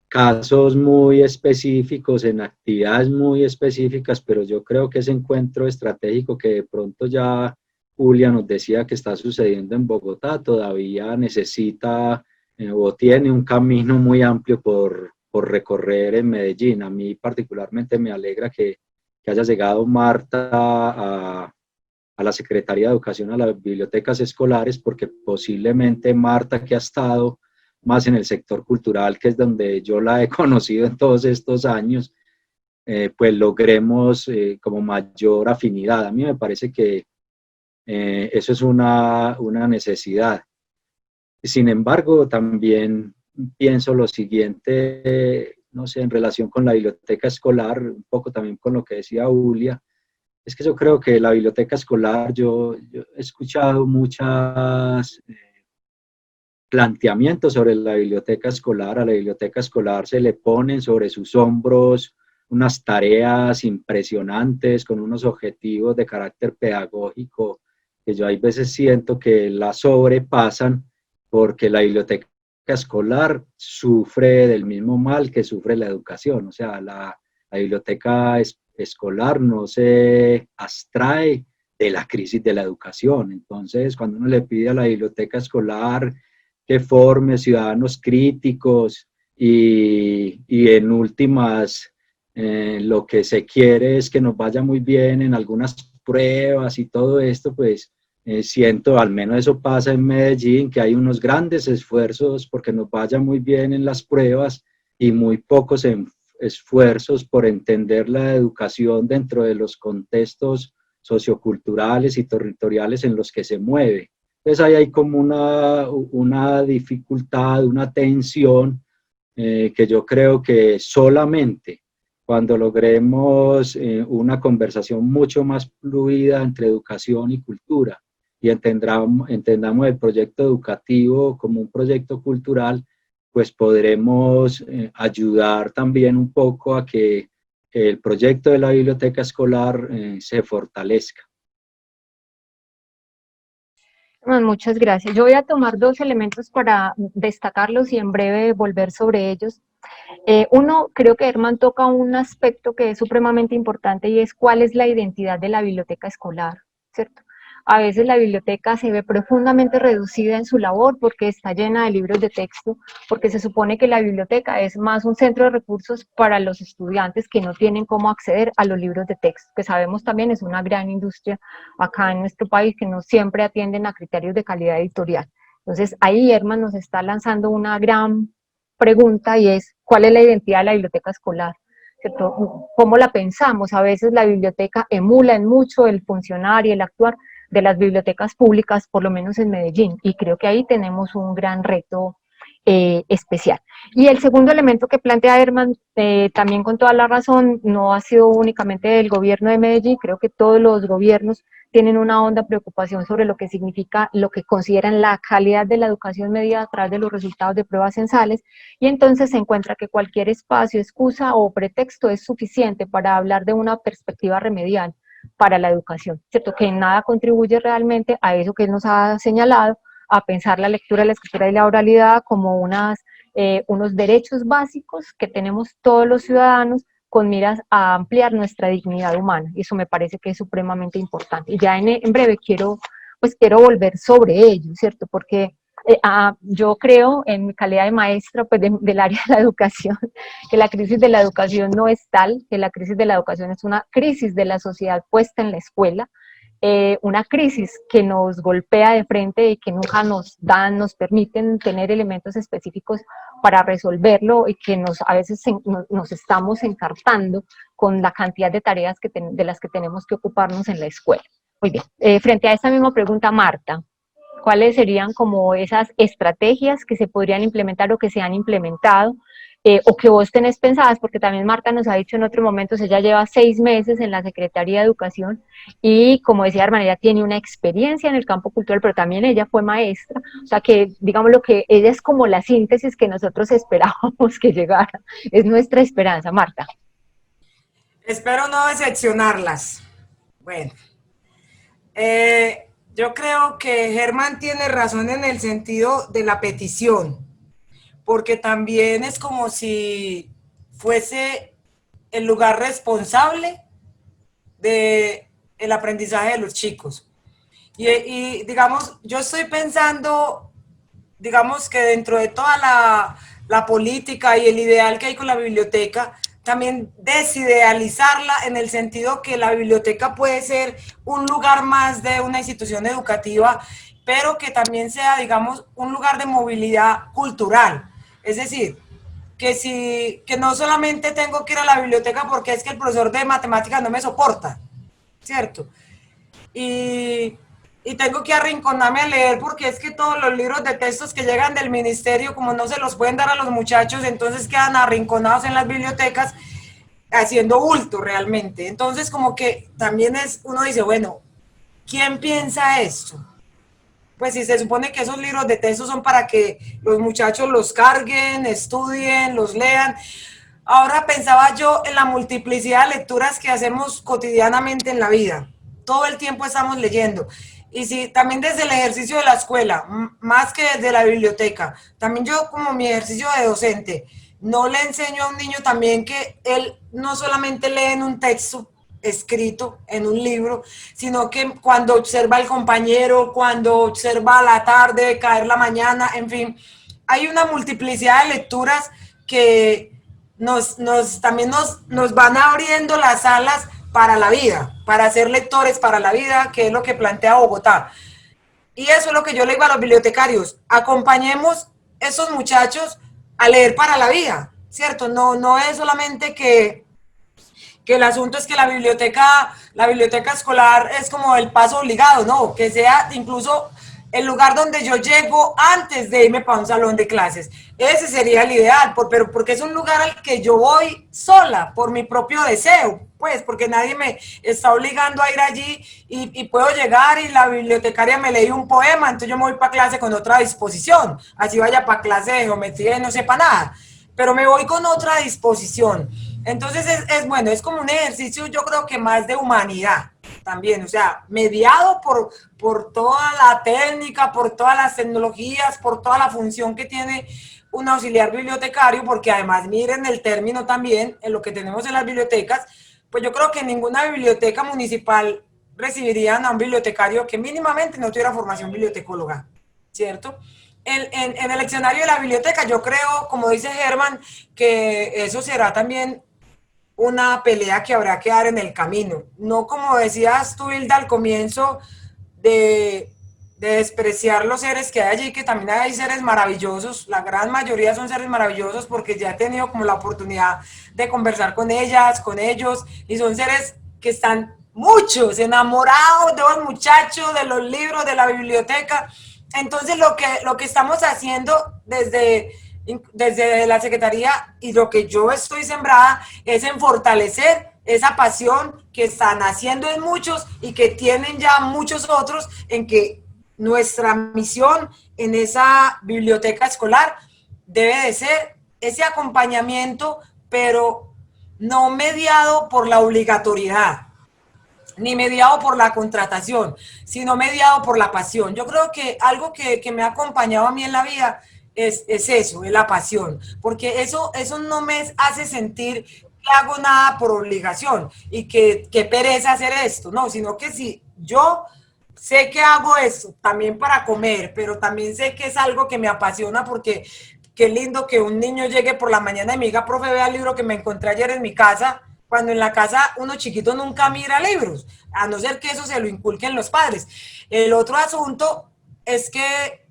casos muy específicos, en actividades muy específicas, pero yo creo que ese encuentro estratégico que de pronto ya Julia nos decía que está sucediendo en Bogotá, todavía necesita o tiene un camino muy amplio por recorrer en Medellín. A mí particularmente me alegra que haya llegado Marta a la Secretaría de Educación, a las bibliotecas escolares, porque posiblemente Marta, que ha estado más en el sector cultural, que es donde yo la he conocido en todos estos años, pues logremos como mayor afinidad. A mí me parece que eso es una necesidad. Sin embargo, también pienso lo siguiente, no sé, en relación con la biblioteca escolar, un poco también con lo que decía Julia, es que yo creo que la biblioteca escolar, yo he escuchado muchas planteamientos sobre la biblioteca escolar. A la biblioteca escolar se le ponen sobre sus hombros unas tareas impresionantes con unos objetivos de carácter pedagógico que yo hay veces siento que la sobrepasan, porque la biblioteca escolar sufre del mismo mal que sufre la educación. O sea, la biblioteca escolar no se abstrae de la crisis de la educación. Entonces, cuando uno le pide a la biblioteca escolar que forme ciudadanos críticos y en últimas lo que se quiere es que nos vaya muy bien en algunas pruebas y todo esto, pues siento, al menos eso pasa en Medellín, que hay unos grandes esfuerzos porque nos vaya muy bien en las pruebas y muy pocos esfuerzos por entender la educación dentro de los contextos socioculturales y territoriales en los que se mueve. Entonces ahí hay como una dificultad, una tensión que yo creo que solamente cuando logremos una conversación mucho más fluida entre educación y cultura y entendamos el proyecto educativo como un proyecto cultural, pues podremos ayudar también un poco a que el proyecto de la biblioteca escolar se fortalezca. Muchas gracias. Yo voy a tomar 2 elementos para destacarlos y en breve volver sobre ellos. Uno, creo que Herman toca un aspecto que es supremamente importante y es cuál es la identidad de la biblioteca escolar, ¿cierto? A veces la biblioteca se ve profundamente reducida en su labor porque está llena de libros de texto, porque se supone que la biblioteca es más un centro de recursos para los estudiantes que no tienen cómo acceder a los libros de texto, que sabemos también es una gran industria acá en nuestro país que no siempre atienden a criterios de calidad editorial. Entonces ahí Herman nos está lanzando una gran pregunta y es, ¿cuál es la identidad de la biblioteca escolar? ¿Cierto? ¿Cómo la pensamos? A veces la biblioteca emula en mucho el funcionar y el actuar de las bibliotecas públicas, por lo menos en Medellín, y creo que ahí tenemos un gran reto especial. Y el segundo elemento que plantea Herman, también con toda la razón, no ha sido únicamente del gobierno de Medellín, creo que todos los gobiernos tienen una honda preocupación sobre lo que significa, lo que consideran la calidad de la educación medida a través de los resultados de pruebas censales, y entonces se encuentra que cualquier espacio, excusa o pretexto es suficiente para hablar de una perspectiva remedial para la educación, ¿cierto? Que en nada contribuye realmente a eso que él nos ha señalado, a pensar la lectura, la escritura y la oralidad como unos derechos básicos que tenemos todos los ciudadanos con miras a ampliar nuestra dignidad humana. Eso me parece que es supremamente importante. Y ya en breve quiero volver sobre ello, ¿cierto? Porque yo creo, en mi calidad de maestra pues del área de la educación, que la crisis de la educación no es tal, que la crisis de la educación es una crisis de la sociedad puesta en la escuela, una crisis que nos golpea de frente y que nunca nos permiten tener elementos específicos para resolverlo, y que a veces nos estamos encartando con la cantidad de tareas de las que tenemos que ocuparnos en la escuela. Muy bien, frente a esta misma pregunta, Marta, ¿cuáles serían como esas estrategias que se podrían implementar o que se han implementado, o que vos tenés pensadas? Porque también Marta nos ha dicho en otros momentos, ella lleva 6 meses en la Secretaría de Educación y, como decía Herman, ella tiene una experiencia en el campo cultural, pero también ella fue maestra, o sea que, digamos, lo que ella es como la síntesis que nosotros esperábamos que llegara, es nuestra esperanza. Marta. Espero no decepcionarlas. Bueno, yo creo que Germán tiene razón en el sentido de la petición, porque también es como si fuese el lugar responsable del aprendizaje de los chicos. Y digamos, yo estoy pensando, digamos, que dentro de toda la política y el ideal que hay con la biblioteca, también desidealizarla en el sentido que la biblioteca puede ser un lugar más de una institución educativa, pero que también sea, digamos, un lugar de movilidad cultural. Es decir, que no solamente tengo que ir a la biblioteca porque es que el profesor de matemáticas no me soporta, ¿cierto? Y tengo que arrinconarme a leer porque es que todos los libros de textos que llegan del ministerio, como no se los pueden dar a los muchachos, entonces quedan arrinconados en las bibliotecas haciendo bulto realmente. Entonces como que también uno dice, bueno, ¿quién piensa esto? Pues si se supone que esos libros de texto son para que los muchachos los carguen, estudien, los lean. Ahora pensaba yo en la multiplicidad de lecturas que hacemos cotidianamente en la vida. Todo el tiempo estamos leyendo. Y si también desde el ejercicio de la escuela, más que desde la biblioteca, también yo como mi ejercicio de docente, no le enseño a un niño también que él no solamente lee en un texto escrito, en un libro, sino que cuando observa al compañero, cuando observa la tarde, caer la mañana, en fin, hay una multiplicidad de lecturas que también nos van abriendo las alas para la vida, para ser lectores para la vida, que es lo que plantea Bogotá. Y eso es lo que yo le digo a los bibliotecarios, acompañemos a esos muchachos a leer para la vida, ¿cierto? No es solamente que el asunto es que la biblioteca escolar es como el paso obligado, no, que sea incluso el lugar donde yo llego antes de irme para un salón de clases. Ese sería el ideal, pero porque es un lugar al que yo voy sola, por mi propio deseo, pues, porque nadie me está obligando a ir allí y puedo llegar y la bibliotecaria me leí un poema, entonces yo me voy para clase con otra disposición, así vaya para clase de geometría y no sepa nada, pero me voy con otra disposición. Entonces es bueno, es como un ejercicio, yo creo que más de humanidad también, o sea, mediado por toda la técnica, por todas las tecnologías, por toda la función que tiene un auxiliar bibliotecario, porque además miren el término también, en lo que tenemos en las bibliotecas, pues yo creo que ninguna biblioteca municipal recibirían a un bibliotecario que mínimamente no tuviera formación bibliotecóloga, ¿cierto? En el leccionario de la biblioteca, yo creo, como dice Germán, que eso será también una pelea que habrá que dar en el camino. No como decías tú, Hilda, al comienzo, de despreciar los seres que hay allí, que también hay seres maravillosos, la gran mayoría son seres maravillosos porque ya he tenido como la oportunidad de conversar con ellas, con ellos, y son seres que están muchos enamorados de los muchachos, de los libros, de la biblioteca, Entonces, lo que estamos haciendo desde la Secretaría y lo que yo estoy sembrada es en fortalecer esa pasión que están haciendo en muchos y que tienen ya muchos otros, en que nuestra misión en esa biblioteca escolar debe de ser ese acompañamiento, pero no mediado por la obligatoriedad, ni mediado por la contratación, sino mediado por la pasión. Yo creo que algo que me ha acompañado a mí en la vida es eso, es la pasión, porque eso no me hace sentir que hago nada por obligación y que pereza hacer esto, no, sino que si yo sé que hago esto también para comer, pero también sé que es algo que me apasiona porque qué lindo que un niño llegue por la mañana y me diga, profe, vea el libro que me encontré ayer en mi casa, cuando en la casa uno chiquito nunca mira libros, a no ser que eso se lo inculquen los padres. El otro asunto es que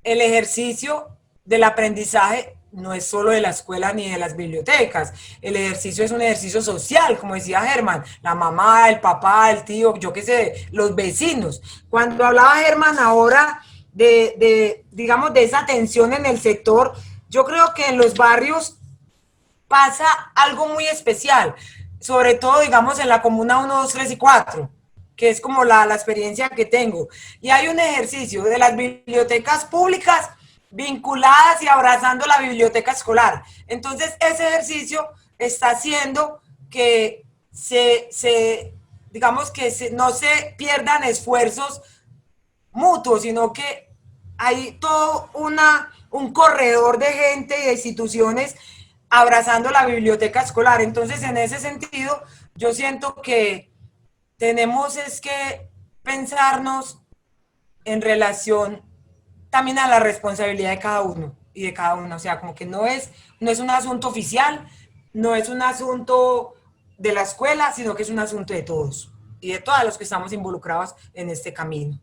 el ejercicio del aprendizaje no es solo de la escuela ni de las bibliotecas. El ejercicio es un ejercicio social, como decía Germán, la mamá, el papá, el tío, yo qué sé, los vecinos. Cuando hablaba Germán ahora digamos, de esa tensión en el sector, yo creo que en los barrios pasa algo muy especial, sobre todo, digamos, en la comuna 1, 2, 3 y 4, que es como la experiencia que tengo. Y hay un ejercicio de las bibliotecas públicas vinculadas y abrazando la biblioteca escolar. Entonces, ese ejercicio está haciendo que digamos, que no se pierdan esfuerzos mutuos, sino que hay todo un corredor de gente y de instituciones abrazando la biblioteca escolar. Entonces, en ese sentido, yo siento que tenemos es que pensarnos en relación también a la responsabilidad de cada uno y de cada una. O sea, como que no es un asunto oficial, no es un asunto de la escuela, sino que es un asunto de todos y de todos los que estamos involucrados en este camino.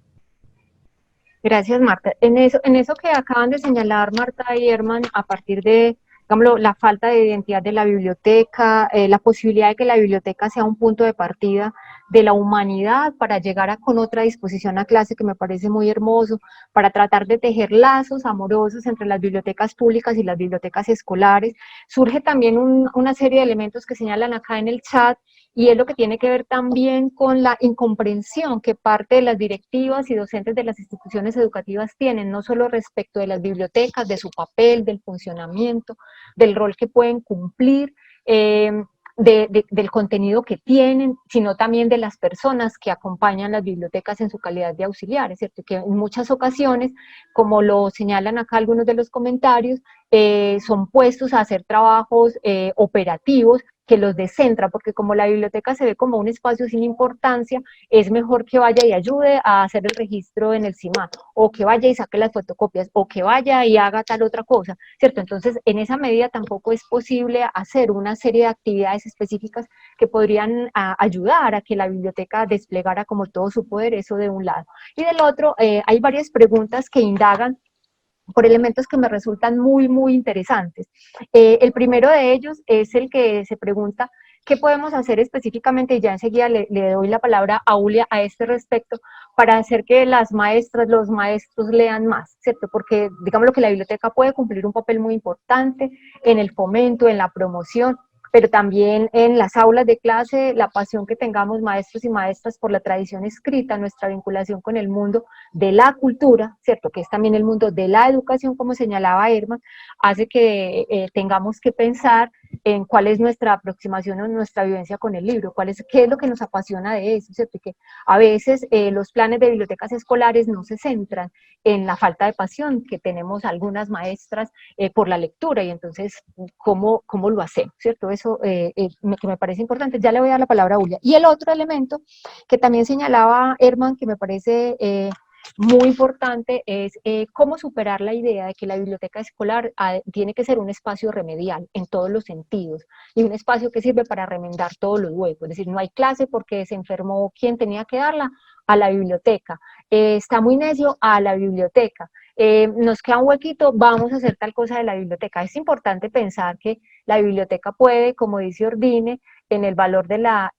Gracias, Marta. En eso que acaban de señalar Marta y Herman, a partir de, digamos, la falta de identidad de la biblioteca, la posibilidad de que la biblioteca sea un punto de partida de la humanidad para llegar con otra disposición a clase, que me parece muy hermoso, para tratar de tejer lazos amorosos entre las bibliotecas públicas y las bibliotecas escolares. Surge también una serie de elementos que señalan acá en el chat, y es lo que tiene que ver también con la incomprensión que parte de las directivas y docentes de las instituciones educativas tienen, no solo respecto de las bibliotecas, de su papel, del funcionamiento, del rol que pueden cumplir, del contenido que tienen, sino también de las personas que acompañan las bibliotecas en su calidad de auxiliares, ¿cierto? Que en muchas ocasiones, como lo señalan acá algunos de los comentarios, son puestos a hacer trabajos operativos que los descentra, porque como la biblioteca se ve como un espacio sin importancia, es mejor que vaya y ayude a hacer el registro en el CIMAT, o que vaya y saque las fotocopias, o que vaya y haga tal otra cosa, ¿cierto? Entonces, en esa medida tampoco es posible hacer una serie de actividades específicas que podrían ayudar a que la biblioteca desplegara como todo su poder, eso de un lado. Y del otro, hay varias preguntas que indagan por elementos que me resultan muy, muy interesantes. El primero de ellos es el que se pregunta qué podemos hacer específicamente, y ya enseguida le doy la palabra a Ulia a este respecto, para hacer que las maestras, los maestros lean más, ¿cierto? Porque digamos lo que la biblioteca puede cumplir un papel muy importante en el fomento, en la promoción, pero también en las aulas de clase, la pasión que tengamos maestros y maestras por la tradición escrita, nuestra vinculación con el mundo de la cultura, ¿cierto? Que es también el mundo de la educación, como señalaba Herman, hace que tengamos que pensar en cuál es nuestra aproximación o nuestra vivencia con el libro, qué es lo que nos apasiona de eso, ¿cierto? Y que a veces los planes de bibliotecas escolares no se centran en la falta de pasión que tenemos algunas maestras por la lectura, y entonces, ¿cómo lo hacemos, ¿cierto? Eso que me parece importante. Ya le voy a dar la palabra a Ulia. Y el otro elemento que también señalaba Herman, que me parece muy importante, es cómo superar la idea de que la biblioteca escolar tiene que ser un espacio remedial en todos los sentidos, y un espacio que sirve para remendar todos los huecos. Es decir, no hay clase porque se enfermó quien tenía que darla, a la biblioteca. Está muy necio, a la biblioteca. Nos queda un huequito, vamos a hacer tal cosa de la biblioteca. Es importante pensar que la biblioteca puede, como dice Ordine, en el valor de la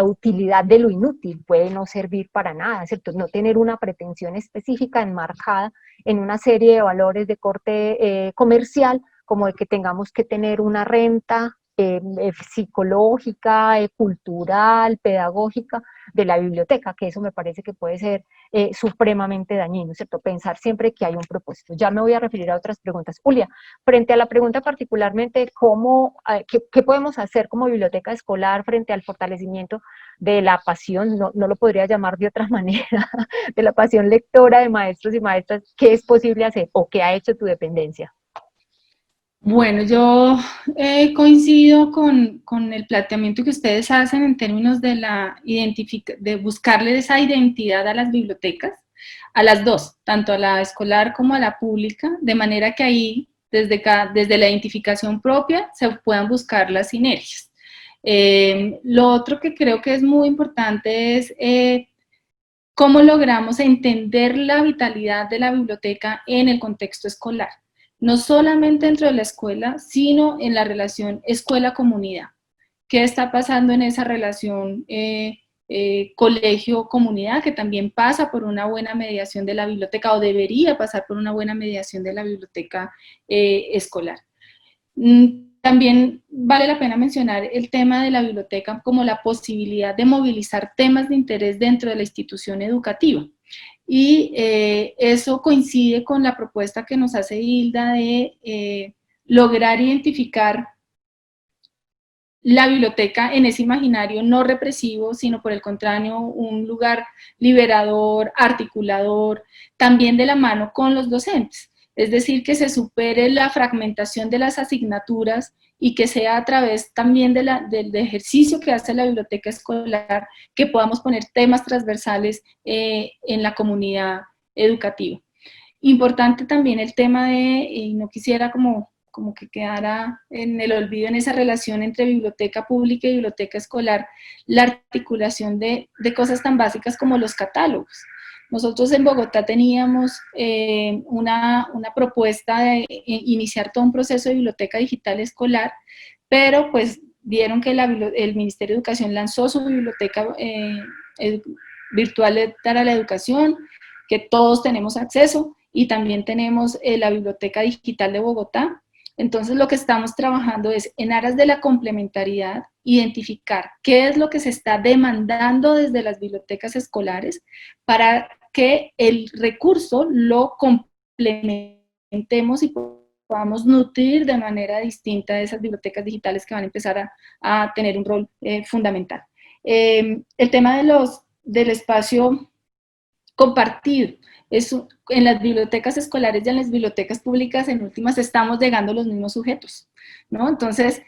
utilidad de lo inútil, puede no servir para nada, ¿cierto? No tener una pretensión específica enmarcada en una serie de valores de corte comercial, como el que tengamos que tener una renta psicológica, cultural, pedagógica de la biblioteca, que eso me parece que puede ser supremamente dañino, ¿cierto? Pensar siempre que hay un propósito. Ya me voy a referir a otras preguntas. Julia, frente a la pregunta particularmente, ¿qué podemos hacer como biblioteca escolar frente al fortalecimiento de la pasión, no lo podría llamar de otra manera, de la pasión lectora de maestros y maestras? ¿Qué es posible hacer o qué ha hecho tu dependencia? Bueno, yo coincido con el planteamiento que ustedes hacen en términos de de buscarle esa identidad a las bibliotecas, a las dos, tanto a la escolar como a la pública, de manera que ahí, desde la identificación propia, se puedan buscar las sinergias. Lo otro que creo que es muy importante es cómo logramos entender la vitalidad de la biblioteca en el contexto escolar. No solamente dentro de la escuela, sino en la relación escuela-comunidad. ¿Qué está pasando en esa relación colegio-comunidad, que también pasa por una buena mediación de la biblioteca, o debería pasar por una buena mediación de la biblioteca escolar? También vale la pena mencionar el tema de la biblioteca como la posibilidad de movilizar temas de interés dentro de la institución educativa. Y eso coincide con la propuesta que nos hace Hilda de lograr identificar la biblioteca en ese imaginario no represivo, sino por el contrario, un lugar liberador, articulador, también de la mano con los docentes. Es decir, que se supere la fragmentación de las asignaturas y que sea a través también del ejercicio que hace la biblioteca escolar que podamos poner temas transversales en la comunidad educativa. Importante también el tema y no quisiera como que quedara en el olvido en esa relación entre biblioteca pública y biblioteca escolar, la articulación de cosas tan básicas como los catálogos. Nosotros en Bogotá teníamos una propuesta de iniciar todo un proceso de biblioteca digital escolar, pero pues vieron que el Ministerio de Educación lanzó su biblioteca virtual para la educación, que todos tenemos acceso, y también tenemos la Biblioteca Digital de Bogotá. Entonces lo que estamos trabajando es, en aras de la complementariedad, identificar qué es lo que se está demandando desde las bibliotecas escolares para que el recurso lo complementemos y podamos nutrir de manera distinta a esas bibliotecas digitales que van a empezar a tener un rol fundamental. El tema del espacio compartido. En las bibliotecas escolares y en las bibliotecas públicas, en últimas, estamos llegando a los mismos sujetos, ¿no? Entonces,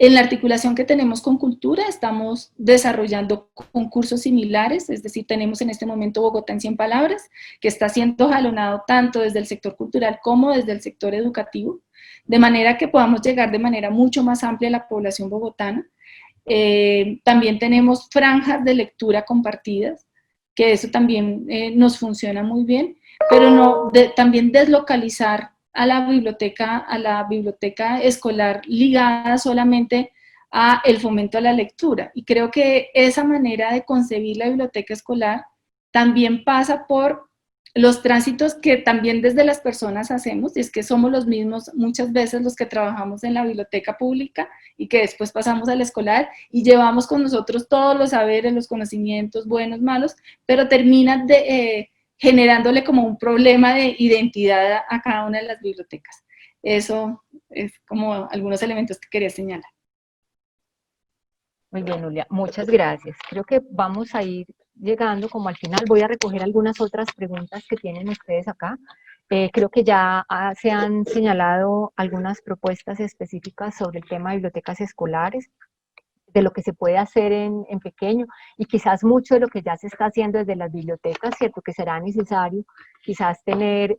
en la articulación que tenemos con cultura, estamos desarrollando concursos similares, es decir, tenemos en este momento Bogotá en 100 palabras, que está siendo jalonado tanto desde el sector cultural como desde el sector educativo, de manera que podamos llegar de manera mucho más amplia a la población bogotana. También tenemos franjas de lectura compartidas, que eso también nos funciona muy bien, pero también deslocalizar a la biblioteca escolar ligada solamente a el fomento a la lectura. Y creo que esa manera de concebir la biblioteca escolar también pasa por los tránsitos que también desde las personas hacemos, y es que somos los mismos muchas veces los que trabajamos en la biblioteca pública y que después pasamos a la escolar y llevamos con nosotros todos los saberes, los conocimientos, buenos, malos, pero termina generándole como un problema de identidad a cada una de las bibliotecas. Eso es como algunos elementos que quería señalar. Muy bien, Julia, muchas gracias. Creo que vamos a ir llegando como al final. Voy a recoger algunas otras preguntas que tienen ustedes acá. Creo que ya se han señalado algunas propuestas específicas sobre el tema de bibliotecas escolares, de lo que se puede hacer en pequeño, y quizás mucho de lo que ya se está haciendo desde las bibliotecas, ¿cierto? Que será necesario quizás tener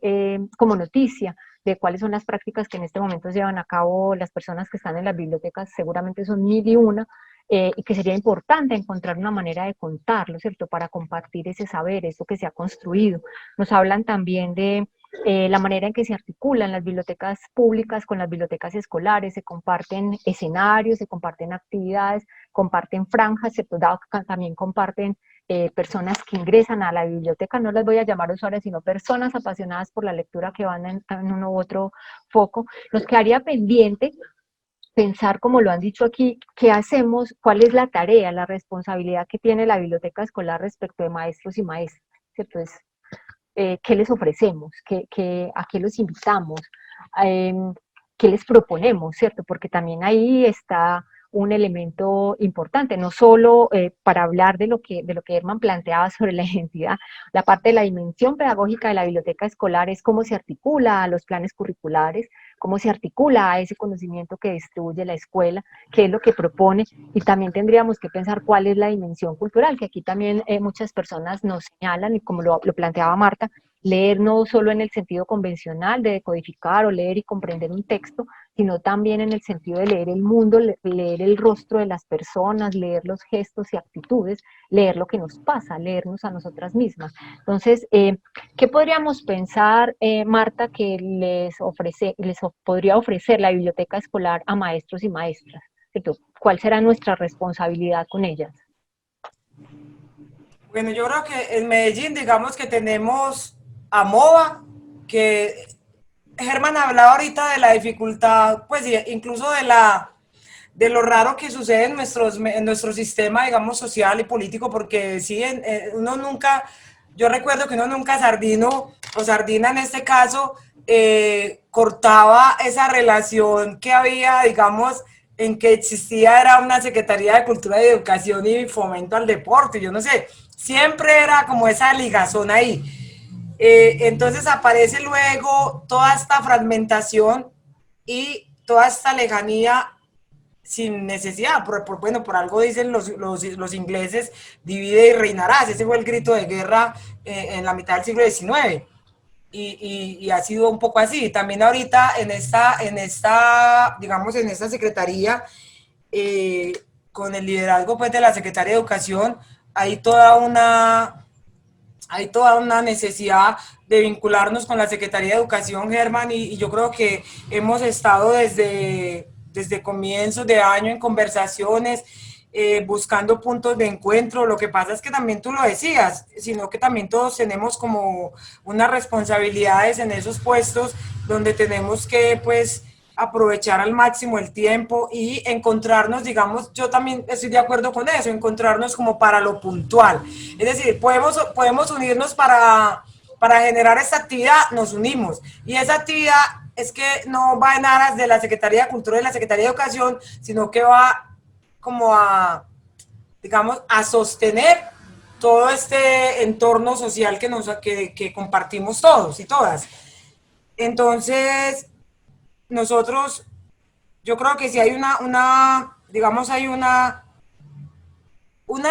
como noticia de cuáles son las prácticas que en este momento llevan a cabo las personas que están en las bibliotecas, seguramente son 1001, y que sería importante encontrar una manera de contarlo, ¿cierto? Para compartir ese saber, eso que se ha construido. Nos hablan también de la manera en que se articulan las bibliotecas públicas con las bibliotecas escolares, se comparten escenarios, se comparten actividades, comparten franjas, ¿cierto? También comparten personas que ingresan a la biblioteca, no las voy a llamar usuarios, sino personas apasionadas por la lectura que van en uno u otro foco. Nos quedaría pendiente pensar, como lo han dicho aquí, qué hacemos, cuál es la tarea, la responsabilidad que tiene la biblioteca escolar respecto de maestros y maestras, ¿cierto? ¿Qué les ofrecemos? ¿A qué los invitamos? ¿Qué les proponemos? ¿Cierto? Porque también ahí está un elemento importante, no solo para hablar de lo que Herman planteaba sobre la identidad, la parte de la dimensión pedagógica de la biblioteca escolar es cómo se articula a los planes curriculares, cómo se articula a ese conocimiento que distribuye la escuela, qué es lo que propone, y también tendríamos que pensar cuál es la dimensión cultural, que aquí también muchas personas nos señalan, y como lo planteaba Marta, leer no solo en el sentido convencional de decodificar o leer y comprender un texto, sino también en el sentido de leer el mundo, leer el rostro de las personas, leer los gestos y actitudes, leer lo que nos pasa, leernos a nosotras mismas. Entonces, ¿qué podríamos pensar, Marta, que podría ofrecer la biblioteca escolar a maestros y maestras? ¿Cuál será nuestra responsabilidad con ellas? Bueno, yo creo que en Medellín, digamos que tenemos a MOVA, que Germán hablaba ahorita de la dificultad, pues incluso de lo raro que sucede en nuestro sistema, digamos, social y político, porque sí, uno nunca, yo recuerdo que uno nunca Sardino, o Sardina en este caso, cortaba esa relación que había, digamos, en que existía, era una Secretaría de Cultura y Educación y Fomento al Deporte, yo no sé, siempre era como esa ligazón ahí. Entonces aparece luego toda esta fragmentación y toda esta lejanía sin necesidad. Bueno, por algo dicen los ingleses, divide y reinarás. Ese fue el grito de guerra en la mitad del siglo XIX. Y ha sido un poco así. También ahorita digamos, en esta secretaría, con el liderazgo pues, de la Secretaría de Educación, hay toda una necesidad de vincularnos con la Secretaría de Educación, Germán, y yo creo que hemos estado desde comienzos de año en conversaciones, buscando puntos de encuentro. Lo que pasa es que también tú lo decías, sino que también todos tenemos como unas responsabilidades en esos puestos donde tenemos que, pues, aprovechar al máximo el tiempo y encontrarnos, digamos, yo también estoy de acuerdo con eso, encontrarnos como para lo puntual. Es decir, podemos unirnos para generar esta actividad, nos unimos. Y esa actividad es que no va en aras de la Secretaría de Cultura y la Secretaría de Educación, sino que va como digamos, a sostener todo este entorno social que compartimos todos y todas. Entonces, nosotros, yo creo que si hay digamos, hay una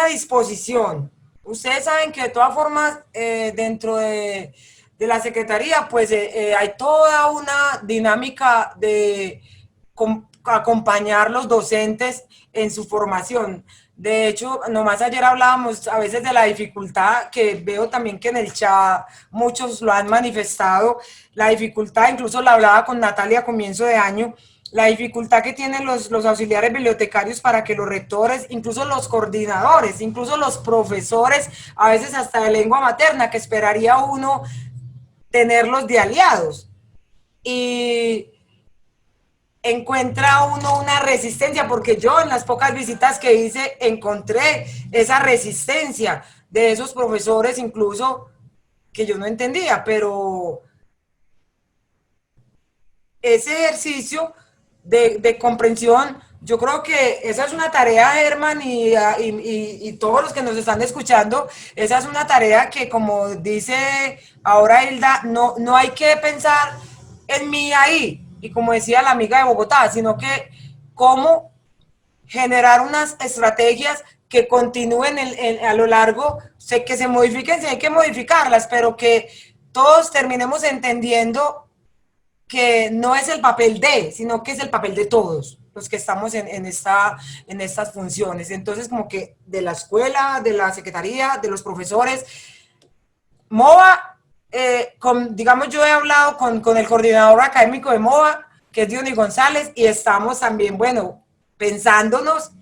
disposición. Ustedes saben que de todas formas, dentro de la Secretaría, pues hay toda una dinámica de acompañar los docentes en su formación. De hecho, nomás ayer hablábamos a veces de la dificultad, que veo también que en el chat muchos lo han manifestado, la dificultad, incluso la hablaba con Natalia a comienzo de año, la dificultad que tienen los auxiliares bibliotecarios para que los rectores, incluso los coordinadores, incluso los profesores, a veces hasta de lengua materna, que esperaría uno tenerlos de aliados. Y encuentra uno una resistencia, porque yo en las pocas visitas que hice encontré esa resistencia de esos profesores, incluso que yo no entendía, pero ese ejercicio de comprensión, yo creo que esa es una tarea, Germán, y todos los que nos están escuchando, esa es una tarea que, como dice ahora Hilda, no hay que pensar en mí ahí, y como decía la amiga de Bogotá, sino que cómo generar unas estrategias que continúen a lo largo, sé que se modifiquen, si hay que modificarlas, pero que todos terminemos entendiendo que no es el papel de, sino que es el papel de todos los que estamos en estas funciones. Entonces, como que de la escuela, de la secretaría, de los profesores, MOVA digamos, yo he hablado con el coordinador académico de MOA, que es Diony González, y estamos también, bueno, pensándonos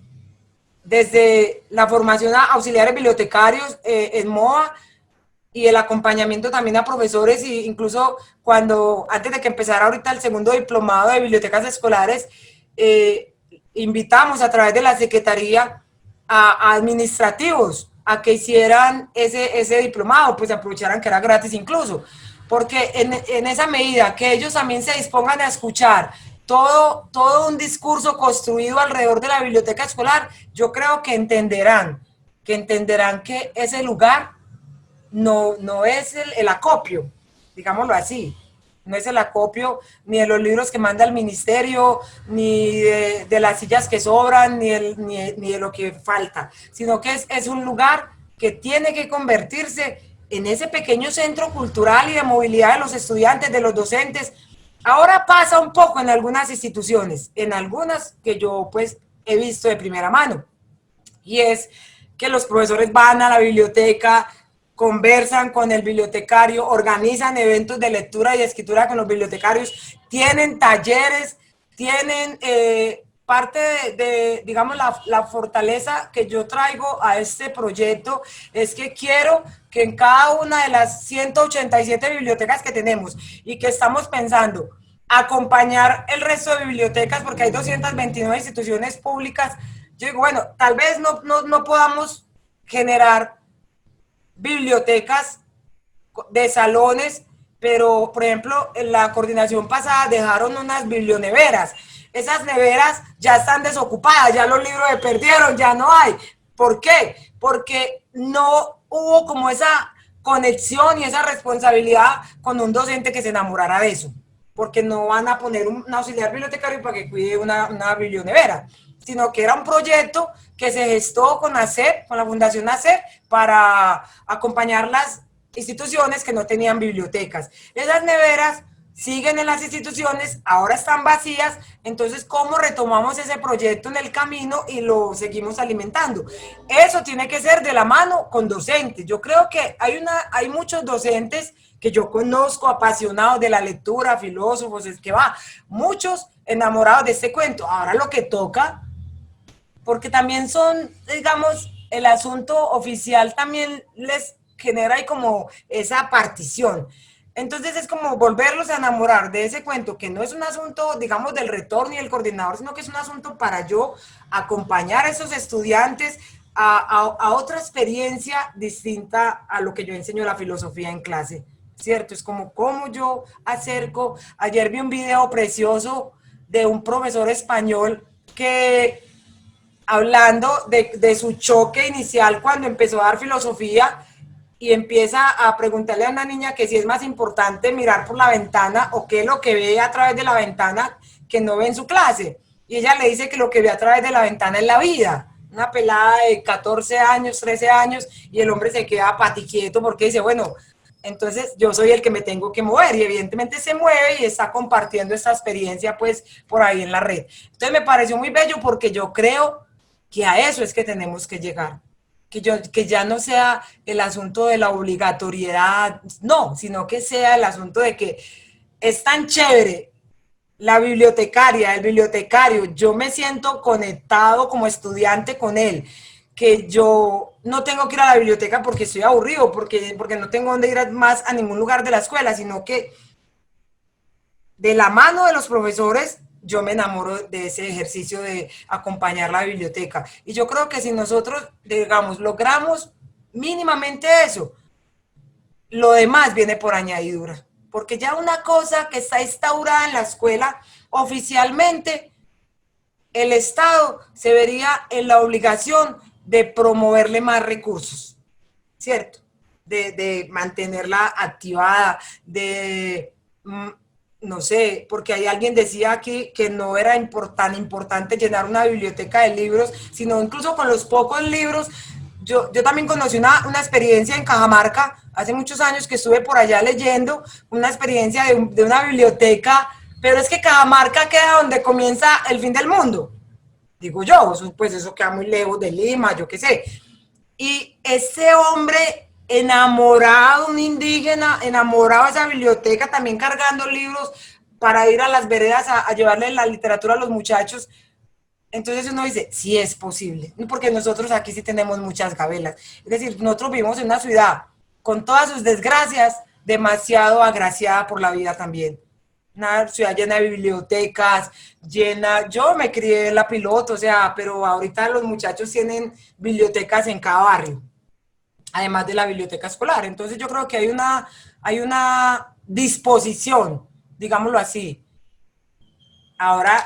desde la formación a auxiliares bibliotecarios en MOA y el acompañamiento también a profesores, e incluso antes de que empezara ahorita el segundo diplomado de bibliotecas escolares, invitamos a través de la Secretaría a administrativos a que hicieran ese diplomado, pues aprovecharan que era gratis incluso, porque en esa medida que ellos también se dispongan a escuchar todo un discurso construido alrededor de la biblioteca escolar, yo creo que entenderán que ese lugar no es el acopio, digámoslo así, no es el acopio ni de los libros que manda el ministerio, ni de las sillas que sobran, ni de lo que falta, sino que es un lugar que tiene que convertirse en ese pequeño centro cultural y de movilidad de los estudiantes, de los docentes. Ahora pasa un poco en algunas instituciones, en algunas que yo pues he visto de primera mano, y es que los profesores van a la biblioteca, conversan con el bibliotecario, organizan eventos de lectura y escritura con los bibliotecarios, tienen talleres, tienen parte digamos, la fortaleza que yo traigo a este proyecto es que quiero que en cada una de las 187 bibliotecas que tenemos y que estamos pensando acompañar el resto de bibliotecas, porque hay 229 instituciones públicas, yo digo, bueno, tal vez no podamos generar bibliotecas de salones, pero por ejemplo en la coordinación pasada dejaron unas biblioneveras. Esas neveras ya están desocupadas, ya los libros se perdieron, ya no hay. ¿Por qué? Porque no hubo como esa conexión y esa responsabilidad con un docente que se enamorara de eso, porque no van a poner un auxiliar bibliotecario para que cuide una biblionevera, sino que era un proyecto que se gestó con ACEP, con la Fundación ACEP, para acompañar las instituciones que no tenían bibliotecas. Esas neveras siguen en las instituciones, ahora están vacías, entonces ¿cómo retomamos ese proyecto en el camino y lo seguimos alimentando? Eso tiene que ser de la mano con docentes. Yo creo que hay muchos docentes que yo conozco, apasionados de la lectura, filósofos, es que muchos enamorados de este cuento. Ahora lo que toca, porque también son, digamos, el asunto oficial también les genera ahí como esa partición. Entonces es como volverlos a enamorar de ese cuento, que no es un asunto, digamos, del rector ni del coordinador, sino que es un asunto para yo acompañar a esos estudiantes a otra experiencia distinta a lo que yo enseño la filosofía en clase, ¿cierto? Es como cómo yo acerco. Ayer vi un video precioso de un profesor español que hablando de su choque inicial cuando empezó a dar filosofía, y empieza a preguntarle a una niña que si es más importante mirar por la ventana o qué es lo que ve a través de la ventana que no ve en su clase. Y ella le dice que lo que ve a través de la ventana es la vida. Una pelada de 14 años, 13 años, y el hombre se queda patiquieto porque dice, bueno, entonces yo soy el que me tengo que mover, y evidentemente se mueve y está compartiendo esta experiencia pues por ahí en la red. Entonces me pareció muy bello porque yo creo que a eso es que tenemos que llegar. Que ya no sea el asunto de la obligatoriedad, no, sino que sea el asunto de que es tan chévere la bibliotecaria, el bibliotecario, yo me siento conectado como estudiante con él, que yo no tengo que ir a la biblioteca porque estoy aburrido, porque no tengo dónde ir más a ningún lugar de la escuela, sino que de la mano de los profesores yo me enamoro de ese ejercicio de acompañar la biblioteca. Y yo creo que si nosotros, digamos, logramos mínimamente eso, lo demás viene por añadidura. Porque ya una cosa que está instaurada en la escuela, oficialmente, el Estado se vería en la obligación de promoverle más recursos, ¿cierto? De mantenerla activada, no sé, porque hay alguien decía aquí que no era tan importante llenar una biblioteca de libros, sino incluso con los pocos libros. Yo también conocí una experiencia en Cajamarca, hace muchos años que estuve por allá leyendo, una experiencia de una biblioteca, pero es que Cajamarca queda donde comienza el fin del mundo, digo yo, pues eso queda muy lejos de Lima, yo qué sé. Y ese hombre enamorado, un indígena, enamorado de esa biblioteca, también cargando libros para ir a las veredas a llevarle la literatura a los muchachos. Entonces uno dice, sí es posible, porque nosotros aquí sí tenemos muchas gabelas. Es decir, nosotros vivimos en una ciudad con todas sus desgracias, demasiado agraciada por la vida también. Una ciudad llena de bibliotecas, llena, yo me crié en La Piloto, o sea, pero ahorita los muchachos tienen bibliotecas en cada barrio, además de la biblioteca escolar. Entonces yo creo que hay una disposición, digámoslo así. Ahora,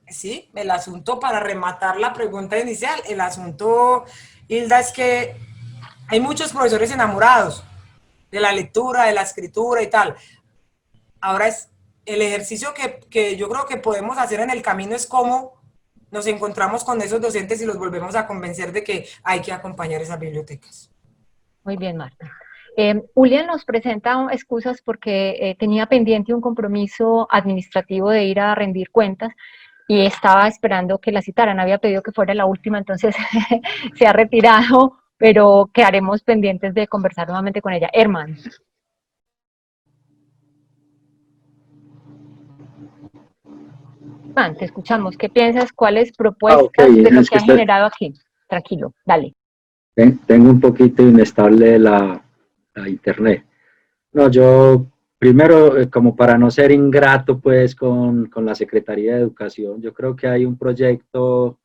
sí, el asunto, para rematar la pregunta inicial, el asunto, Hilda, es que hay muchos profesores enamorados de la lectura, de la escritura y tal. Ahora es el ejercicio que yo creo que podemos hacer en el camino, es cómo nos encontramos con esos docentes y los volvemos a convencer de que hay que acompañar esas bibliotecas. Muy bien, Marta. Julia nos presenta excusas porque tenía pendiente un compromiso administrativo de ir a rendir cuentas y estaba esperando que la citaran. Había pedido que fuera la última, entonces se ha retirado, pero quedaremos pendientes de conversar nuevamente con ella. Herman. Te escuchamos. ¿Qué piensas? ¿Cuáles propuestas de lo que ha generado aquí? Tranquilo, dale. Tengo un poquito inestable la internet. No, yo primero, como para no ser ingrato pues con la Secretaría de Educación, yo creo que hay un proyecto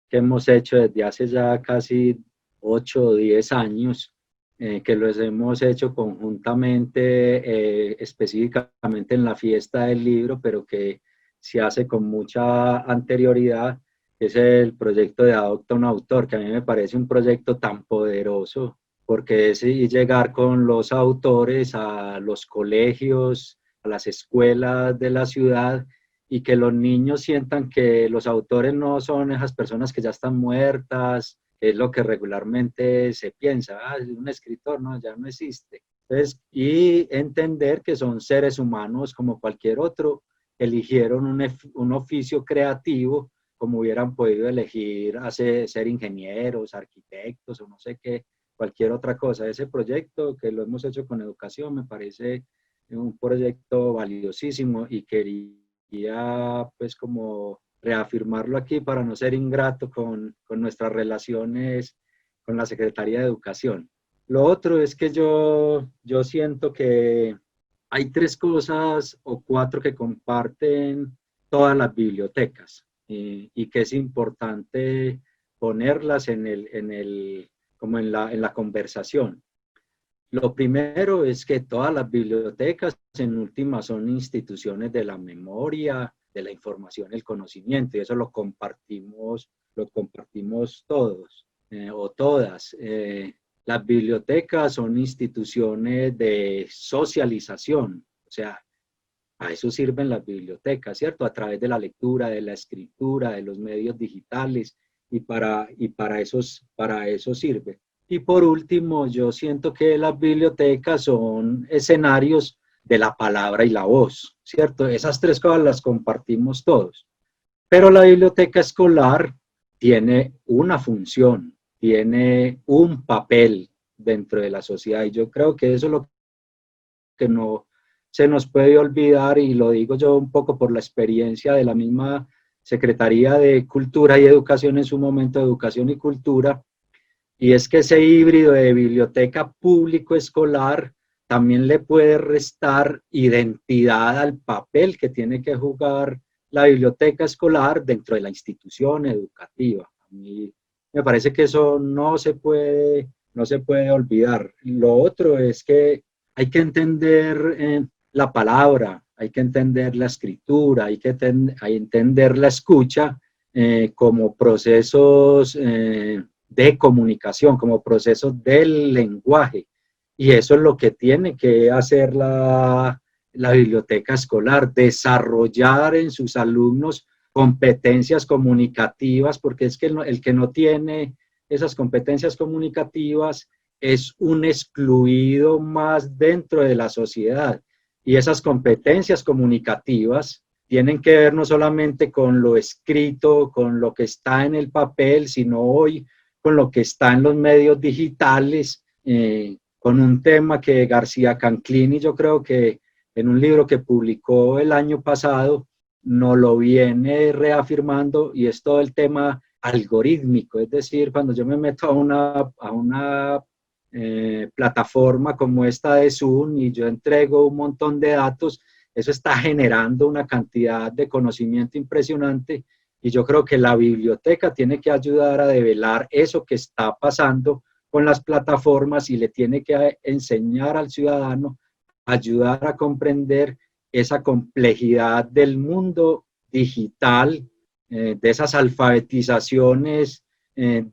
que hemos hecho desde hace ya casi 8 o 10 años, que los hemos hecho conjuntamente, específicamente en la fiesta del libro, pero que se hace con mucha anterioridad. Es el proyecto de Adopta un Autor, que a mí me parece un proyecto tan poderoso, porque es llegar con los autores a los colegios, a las escuelas de la ciudad, y que los niños sientan que los autores no son esas personas que ya están muertas, que es lo que regularmente se piensa, un escritor no, ya no existe. Entonces, y entender que son seres humanos como cualquier otro, eligieron un oficio creativo, como hubieran podido elegir ser ingenieros, arquitectos o no sé qué, cualquier otra cosa. Ese proyecto que lo hemos hecho con educación me parece un proyecto valiosísimo y quería pues como reafirmarlo aquí para no ser ingrato con nuestras relaciones con la Secretaría de Educación. Lo otro es que yo siento que hay 3 cosas o 4 que comparten todas las bibliotecas y que es importante ponerlas como en la conversación. Lo primero es que todas las bibliotecas en última son instituciones de la memoria, de la información, el conocimiento, y eso lo compartimos todos o todas. Las bibliotecas son instituciones de socialización, o sea, a eso sirven las bibliotecas, ¿cierto? A través de la lectura, de la escritura, de los medios digitales, y para eso sirve. Y por último, yo siento que las bibliotecas son escenarios de la palabra y la voz, ¿cierto? Esas 3 cosas las compartimos todos. Pero la biblioteca escolar tiene una función, tiene un papel dentro de la sociedad, y yo creo que eso es lo que no se nos puede olvidar, y lo digo yo un poco por la experiencia de la misma Secretaría de Cultura y Educación en su momento, Educación y Cultura, y es que ese híbrido de biblioteca público-escolar también le puede restar identidad al papel que tiene que jugar la biblioteca escolar dentro de la institución educativa. A mí me parece que eso no se puede olvidar. Lo otro es que hay que entender la palabra, hay que entender la escritura, hay que entender la escucha como procesos de comunicación, como procesos del lenguaje. Y eso es lo que tiene que hacer la biblioteca escolar, desarrollar en sus alumnos competencias comunicativas, porque es que el que no tiene esas competencias comunicativas es un excluido más dentro de la sociedad. Y esas competencias comunicativas tienen que ver no solamente con lo escrito, con lo que está en el papel, sino hoy con lo que está en los medios digitales, con un tema que García Canclini, yo creo que en un libro que publicó el año pasado, nos lo viene reafirmando, y es todo el tema algorítmico. Es decir, cuando yo me meto a una plataforma como esta de Zoom y yo entrego un montón de datos, eso está generando una cantidad de conocimiento impresionante, y yo creo que la biblioteca tiene que ayudar a develar eso que está pasando con las plataformas, y le tiene que enseñar al ciudadano, ayudar a comprender esa complejidad del mundo digital, de esas alfabetizaciones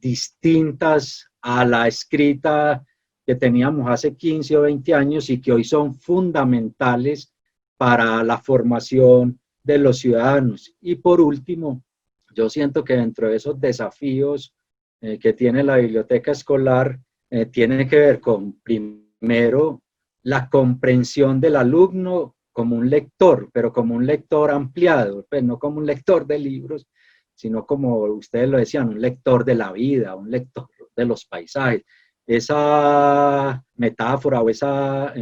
distintas a la escrita que teníamos hace 15 o 20 años y que hoy son fundamentales para la formación de los ciudadanos. Y por último, yo siento que dentro de esos desafíos que tiene la biblioteca escolar, tiene que ver con, primero, la comprensión del alumno como un lector, pero como un lector ampliado, pues no como un lector de libros, sino como ustedes lo decían, un lector de la vida, un lector de los paisajes. Esa metáfora o esa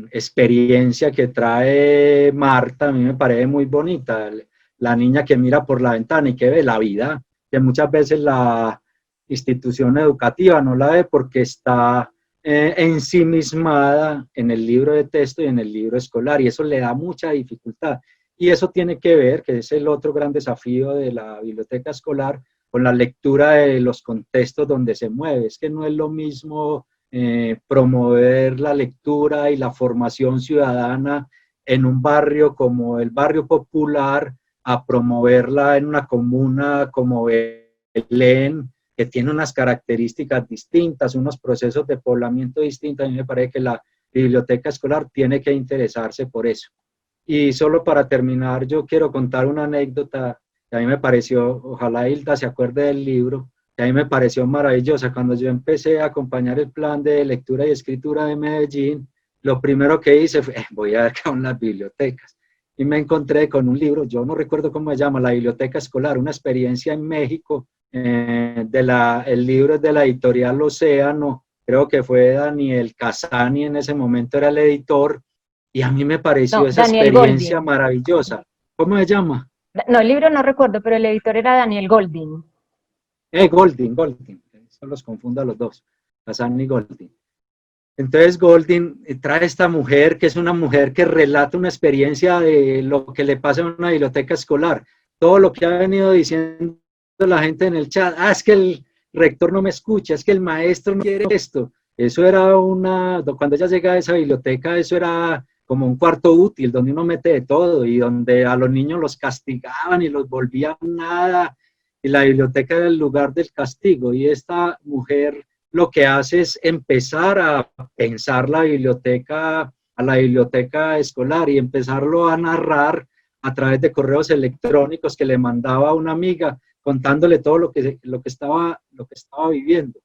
experiencia que trae Marta a mí me parece muy bonita. La niña que mira por la ventana y que ve la vida, que muchas veces la institución educativa no la ve porque está ensimismada en el libro de texto y en el libro escolar, y eso le da mucha dificultad. Y eso tiene que ver, que es el otro gran desafío de la biblioteca escolar, con la lectura de los contextos donde se mueve. Es que no es lo mismo promover la lectura y la formación ciudadana en un barrio como el barrio popular, a promoverla en una comuna como Belén, que tiene unas características distintas, unos procesos de poblamiento distintos. A mí me parece que la biblioteca escolar tiene que interesarse por eso. Y solo para terminar, yo quiero contar una anécdota que a mí me pareció, ojalá Hilda se acuerde del libro, que a mí me pareció maravillosa. Cuando yo empecé a acompañar el plan de lectura y escritura de Medellín, lo primero que hice fue, voy a ver qué son las bibliotecas. Y me encontré con un libro, yo no recuerdo cómo se llama, La Biblioteca Escolar, una experiencia en México. El libro es de la editorial Océano, creo que fue Daniel Casani, en ese momento era el editor, y a mí me pareció esa Daniel experiencia Goldin. maravillosa. ¿Cómo se llama? No, el libro no recuerdo, pero el editor era Daniel Goldin. Goldin, eso los confundo a los dos, Casani y Goldin. Entonces Goldin trae esta mujer, que es una mujer que relata una experiencia de lo que le pasa en una biblioteca escolar. Todo lo que ha venido diciendo la gente en el chat, es que el rector no me escucha, es que el maestro no quiere esto. Eso era cuando ella llega a esa biblioteca, eso era como un cuarto útil, donde uno mete de todo, y donde a los niños los castigaban y los volvían nada, y la biblioteca era el lugar del castigo. Y esta mujer lo que hace es empezar a pensar a la biblioteca escolar, y empezarlo a narrar a través de correos electrónicos que le mandaba a una amiga, contándole todo lo que estaba viviendo.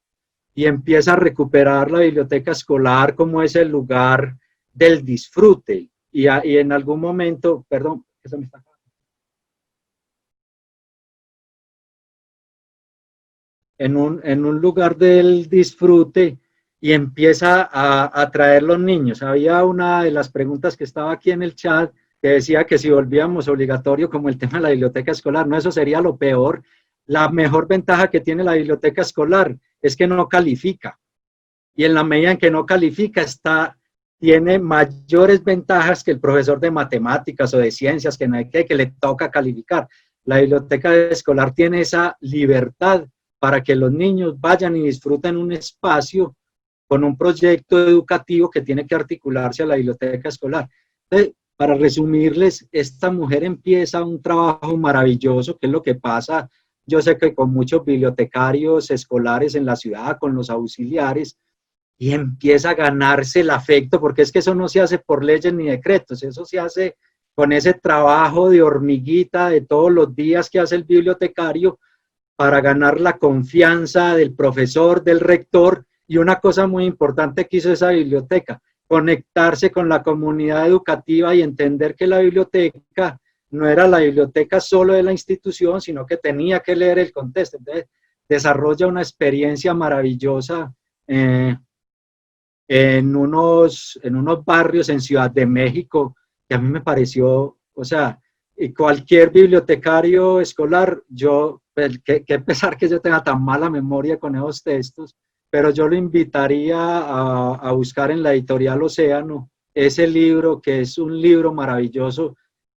Y empieza a recuperar la biblioteca escolar como ese lugar del disfrute. Y en algún momento, perdón, eso me está... En un lugar del disfrute, y empieza a atraer los niños. Había una de las preguntas que estaba aquí en el chat que decía que si volvíamos obligatorio como el tema de la biblioteca escolar. No, eso sería lo peor. La mejor ventaja que tiene la biblioteca escolar es que no califica, y en la medida en que no califica tiene mayores ventajas que el profesor de matemáticas o de ciencias que le toca calificar. La biblioteca escolar tiene esa libertad para que los niños vayan y disfruten un espacio con un proyecto educativo que tiene que articularse a la biblioteca escolar. Entonces, para resumirles, esta mujer empieza un trabajo maravilloso, que es lo que pasa, yo sé que con muchos bibliotecarios escolares en la ciudad, con los auxiliares, y empieza a ganarse el afecto, porque es que eso no se hace por leyes ni decretos, eso se hace con ese trabajo de hormiguita de todos los días que hace el bibliotecario, para ganar la confianza del profesor, del rector. Y una cosa muy importante que hizo esa biblioteca, conectarse con la comunidad educativa y entender que la biblioteca no era la biblioteca solo de la institución, sino que tenía que leer el contexto. Entonces, desarrolla una experiencia maravillosa en unos barrios en Ciudad de México, que a mí me pareció, o sea, y cualquier bibliotecario escolar, qué pesar que yo tenga tan mala memoria con esos textos, pero yo lo invitaría a buscar en la editorial Océano ese libro, que es un libro maravilloso,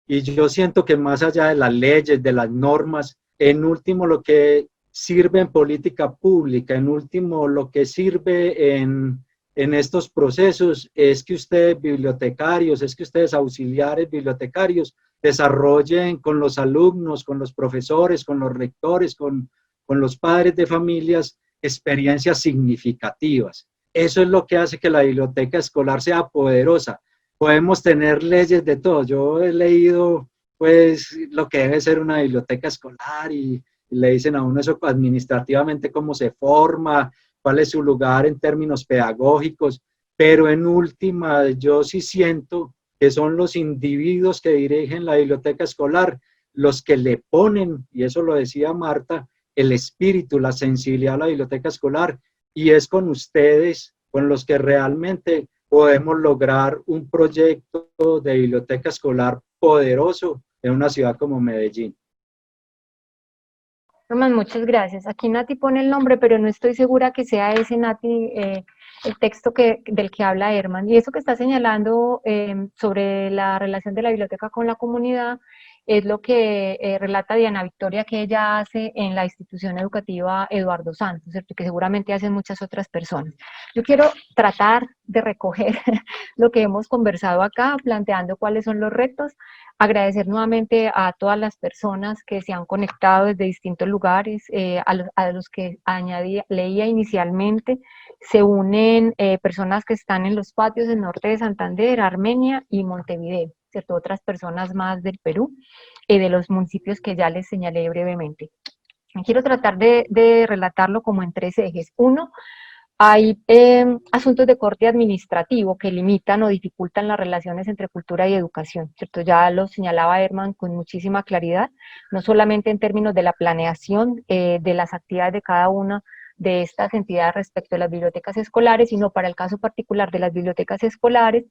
y yo siento que más allá de las leyes, de las normas, en último lo que sirve en política pública, en último lo que sirve en estos procesos es que ustedes bibliotecarios, es que ustedes auxiliares bibliotecarios desarrollen con los alumnos, con los profesores, con los rectores, con los padres de familias experiencias significativas. Eso es lo que hace que la biblioteca escolar sea poderosa. Podemos tener leyes de todo. Yo he leído pues lo que debe ser una biblioteca escolar y le dicen a uno eso administrativamente cómo se forma, cuál es su lugar en términos pedagógicos, pero en última yo sí siento que son los individuos que dirigen la biblioteca escolar los que le ponen, y eso lo decía Marta, el espíritu, la sensibilidad a la biblioteca escolar, y es con ustedes con los que realmente podemos lograr un proyecto de biblioteca escolar poderoso en una ciudad como Medellín. Norman, muchas gracias. Aquí Nati pone el nombre, pero no estoy segura que sea ese Nati el texto del que habla Herman. Y eso que está señalando sobre la relación de la biblioteca con la comunidad es lo que relata Diana Victoria, que ella hace en la institución educativa Eduardo Santos, ¿cierto? Que seguramente hacen muchas otras personas. Yo quiero tratar de recoger lo que hemos conversado acá, planteando cuáles son los retos. Agradecer nuevamente a todas las personas que se han conectado desde distintos lugares, a los que leía inicialmente. Se unen personas que están en los patios del norte de Santander, Armenia y Montevideo, ¿cierto? Otras personas más del Perú, de los municipios que ya les señalé brevemente. Quiero tratar de relatarlo como en 3 ejes. Uno, hay asuntos de corte administrativo que limitan o dificultan las relaciones entre cultura y educación, ¿cierto? Ya lo señalaba Herman con muchísima claridad, no solamente en términos de la planeación de las actividades de cada una de estas entidades respecto a las bibliotecas escolares, sino para el caso particular de las bibliotecas escolares,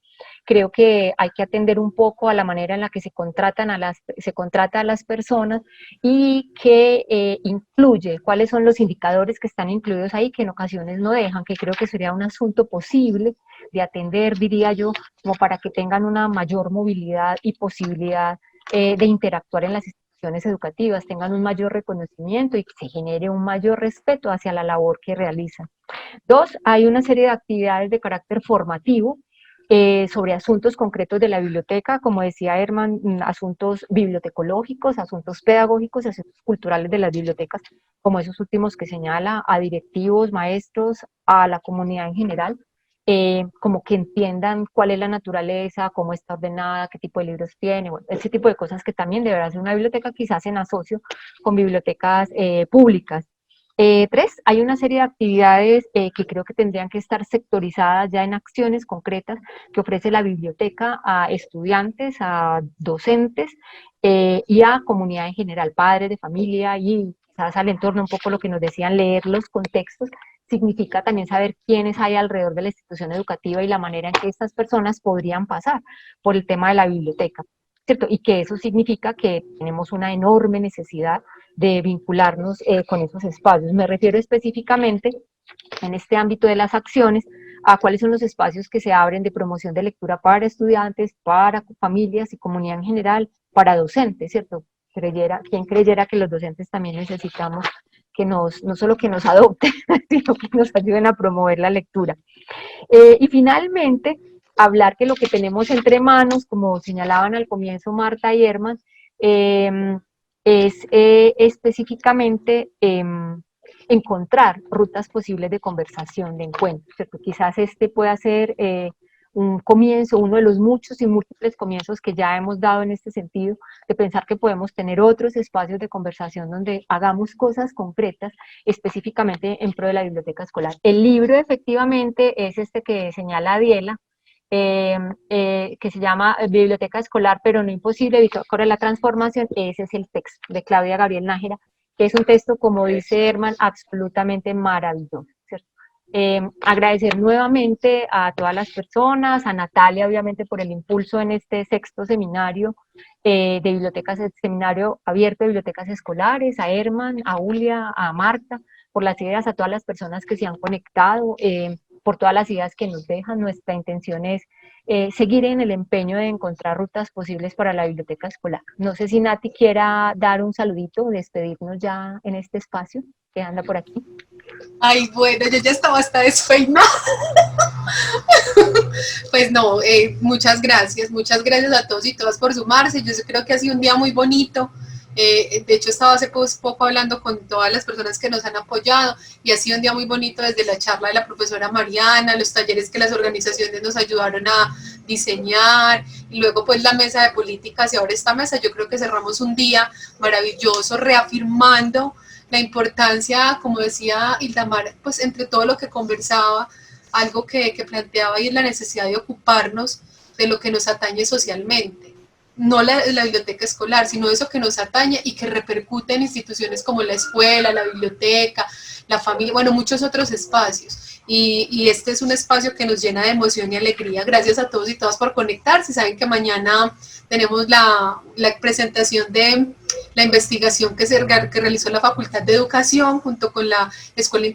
creo que hay que atender un poco a la manera en la que se contrata a las personas y que incluye cuáles son los indicadores que están incluidos ahí, que en ocasiones no dejan, que creo que sería un asunto posible de atender, diría yo, como para que tengan una mayor movilidad y posibilidad de interactuar en las instituciones educativas, tengan un mayor reconocimiento y que se genere un mayor respeto hacia la labor que realizan. 2, hay una serie de actividades de carácter formativo sobre asuntos concretos de la biblioteca, como decía Herman, asuntos bibliotecológicos, asuntos pedagógicos, asuntos culturales de las bibliotecas, como esos últimos que señala, a directivos, maestros, a la comunidad en general, como que entiendan cuál es la naturaleza, cómo está ordenada, qué tipo de libros tiene, bueno, ese tipo de cosas que también deberá hacer una biblioteca, quizás en asocio con bibliotecas públicas. 3, hay una serie de actividades que creo que tendrían que estar sectorizadas ya en acciones concretas que ofrece la biblioteca a estudiantes, a docentes y a comunidad en general, padres de familia y quizás al entorno, un poco lo que nos decían, leer los contextos. Significa también saber quiénes hay alrededor de la institución educativa y la manera en que estas personas podrían pasar por el tema de la biblioteca, ¿cierto? Y que eso significa que tenemos una enorme necesidad de vincularnos con esos espacios. Me refiero específicamente en este ámbito de las acciones a cuáles son los espacios que se abren de promoción de lectura para estudiantes, para familias y comunidad en general, para docentes, ¿cierto? ¿Quién creyera que los docentes también necesitamos que no solo que nos adopten, sino que nos ayuden a promover la lectura? Y finalmente, hablar que lo que tenemos entre manos, como señalaban al comienzo Marta y Herman, es específicamente encontrar rutas posibles de conversación, de encuentro, ¿cierto? Quizás este pueda ser un comienzo, uno de los muchos y múltiples comienzos que ya hemos dado en este sentido, de pensar que podemos tener otros espacios de conversación donde hagamos cosas concretas, específicamente en pro de la biblioteca escolar. El libro efectivamente es este que señala Adiela, que se llama Biblioteca Escolar, pero no imposible, Bitácora de la Transformación. Ese es el texto de Claudia Gabriel Nájera, que es un texto, como dice Herman, absolutamente maravilloso, ¿cierto? Agradecer nuevamente a todas las personas, a Natalia obviamente por el impulso en este sexto seminario de bibliotecas, seminario abierto de bibliotecas escolares, a Herman, a Julia, a Marta, por las ideas, a todas las personas que se han conectado, por todas las ideas que nos dejan. Nuestra intención es seguir en el empeño de encontrar rutas posibles para la biblioteca escolar. No sé si Nati quiera dar un saludito, despedirnos ya en este espacio que anda por aquí. Ay, bueno, yo ya estaba hasta despeinada. Pues no, muchas gracias a todos y todas por sumarse. Yo creo que ha sido un día muy bonito. De hecho, estaba hace poco hablando con todas las personas que nos han apoyado y ha sido un día muy bonito desde la charla de la profesora Mariana, los talleres que las organizaciones nos ayudaron a diseñar y luego pues la mesa de políticas y ahora esta mesa. Yo creo que cerramos un día maravilloso reafirmando la importancia, como decía Hildamar, pues entre todo lo que conversaba, algo que planteaba y es la necesidad de ocuparnos de lo que nos atañe socialmente. No la biblioteca escolar, sino eso que nos atañe y que repercute en instituciones como la escuela, la biblioteca, la familia, bueno, muchos otros espacios. Y este es un espacio que nos llena de emoción y alegría. Gracias a todos y todas por conectarse. Saben que mañana tenemos la presentación de la investigación que realizó la Facultad de Educación junto con la Escuela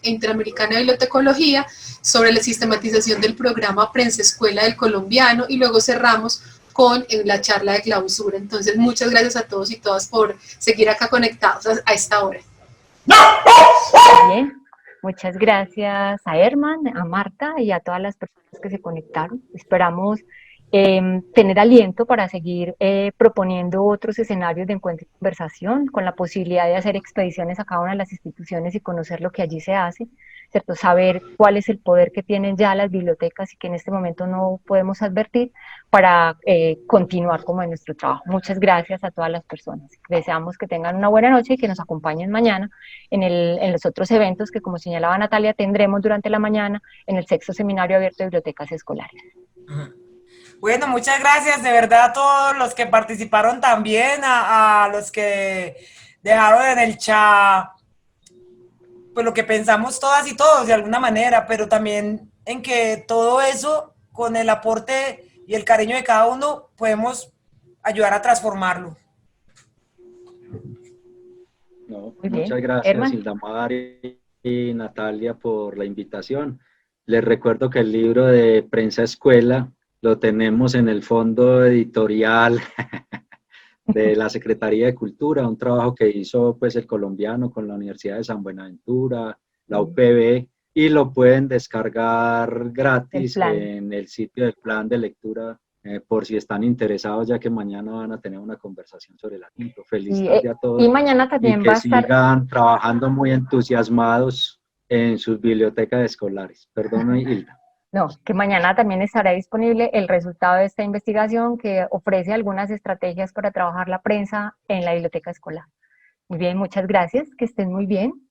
Interamericana de Bibliotecología sobre la sistematización del programa Prensa Escuela del Colombiano y luego cerramos con la charla de clausura. Entonces, muchas gracias a todos y todas por seguir acá conectados a esta hora. Bien, muchas gracias a Herman, a Marta y a todas las personas que se conectaron. Esperamos tener aliento para seguir proponiendo otros escenarios de encuentro y conversación, con la posibilidad de hacer expediciones a cada una de las instituciones y conocer lo que allí se hace, ¿cierto? Saber cuál es el poder que tienen ya las bibliotecas y que en este momento no podemos advertir para continuar como en nuestro trabajo. Muchas gracias a todas las personas. Deseamos que tengan una buena noche y que nos acompañen mañana en los otros eventos que, como señalaba Natalia, tendremos durante la mañana en el sexto seminario abierto de bibliotecas escolares. Bueno, muchas gracias de verdad a todos los que participaron también, a los que dejaron en el chat pues lo que pensamos todas y todos de alguna manera, pero también en que todo eso con el aporte y el cariño de cada uno podemos ayudar a transformarlo. No, muchas gracias Hildamar y Natalia por la invitación. Les recuerdo que el libro de Prensa Escuela lo tenemos en el fondo editorial de la Secretaría de Cultura, un trabajo que hizo pues el colombiano con la Universidad de San Buenaventura, la UPB, y lo pueden descargar gratis en el sitio del plan de lectura, por si están interesados, ya que mañana van a tener una conversación sobre el libro. Feliz tarde a todos. Y mañana también va a estar... sigan trabajando muy entusiasmados en sus bibliotecas escolares. Perdón, Hilda. No, que mañana también estará disponible el resultado de esta investigación que ofrece algunas estrategias para trabajar la prensa en la biblioteca escolar. Muy bien, muchas gracias, que estén muy bien.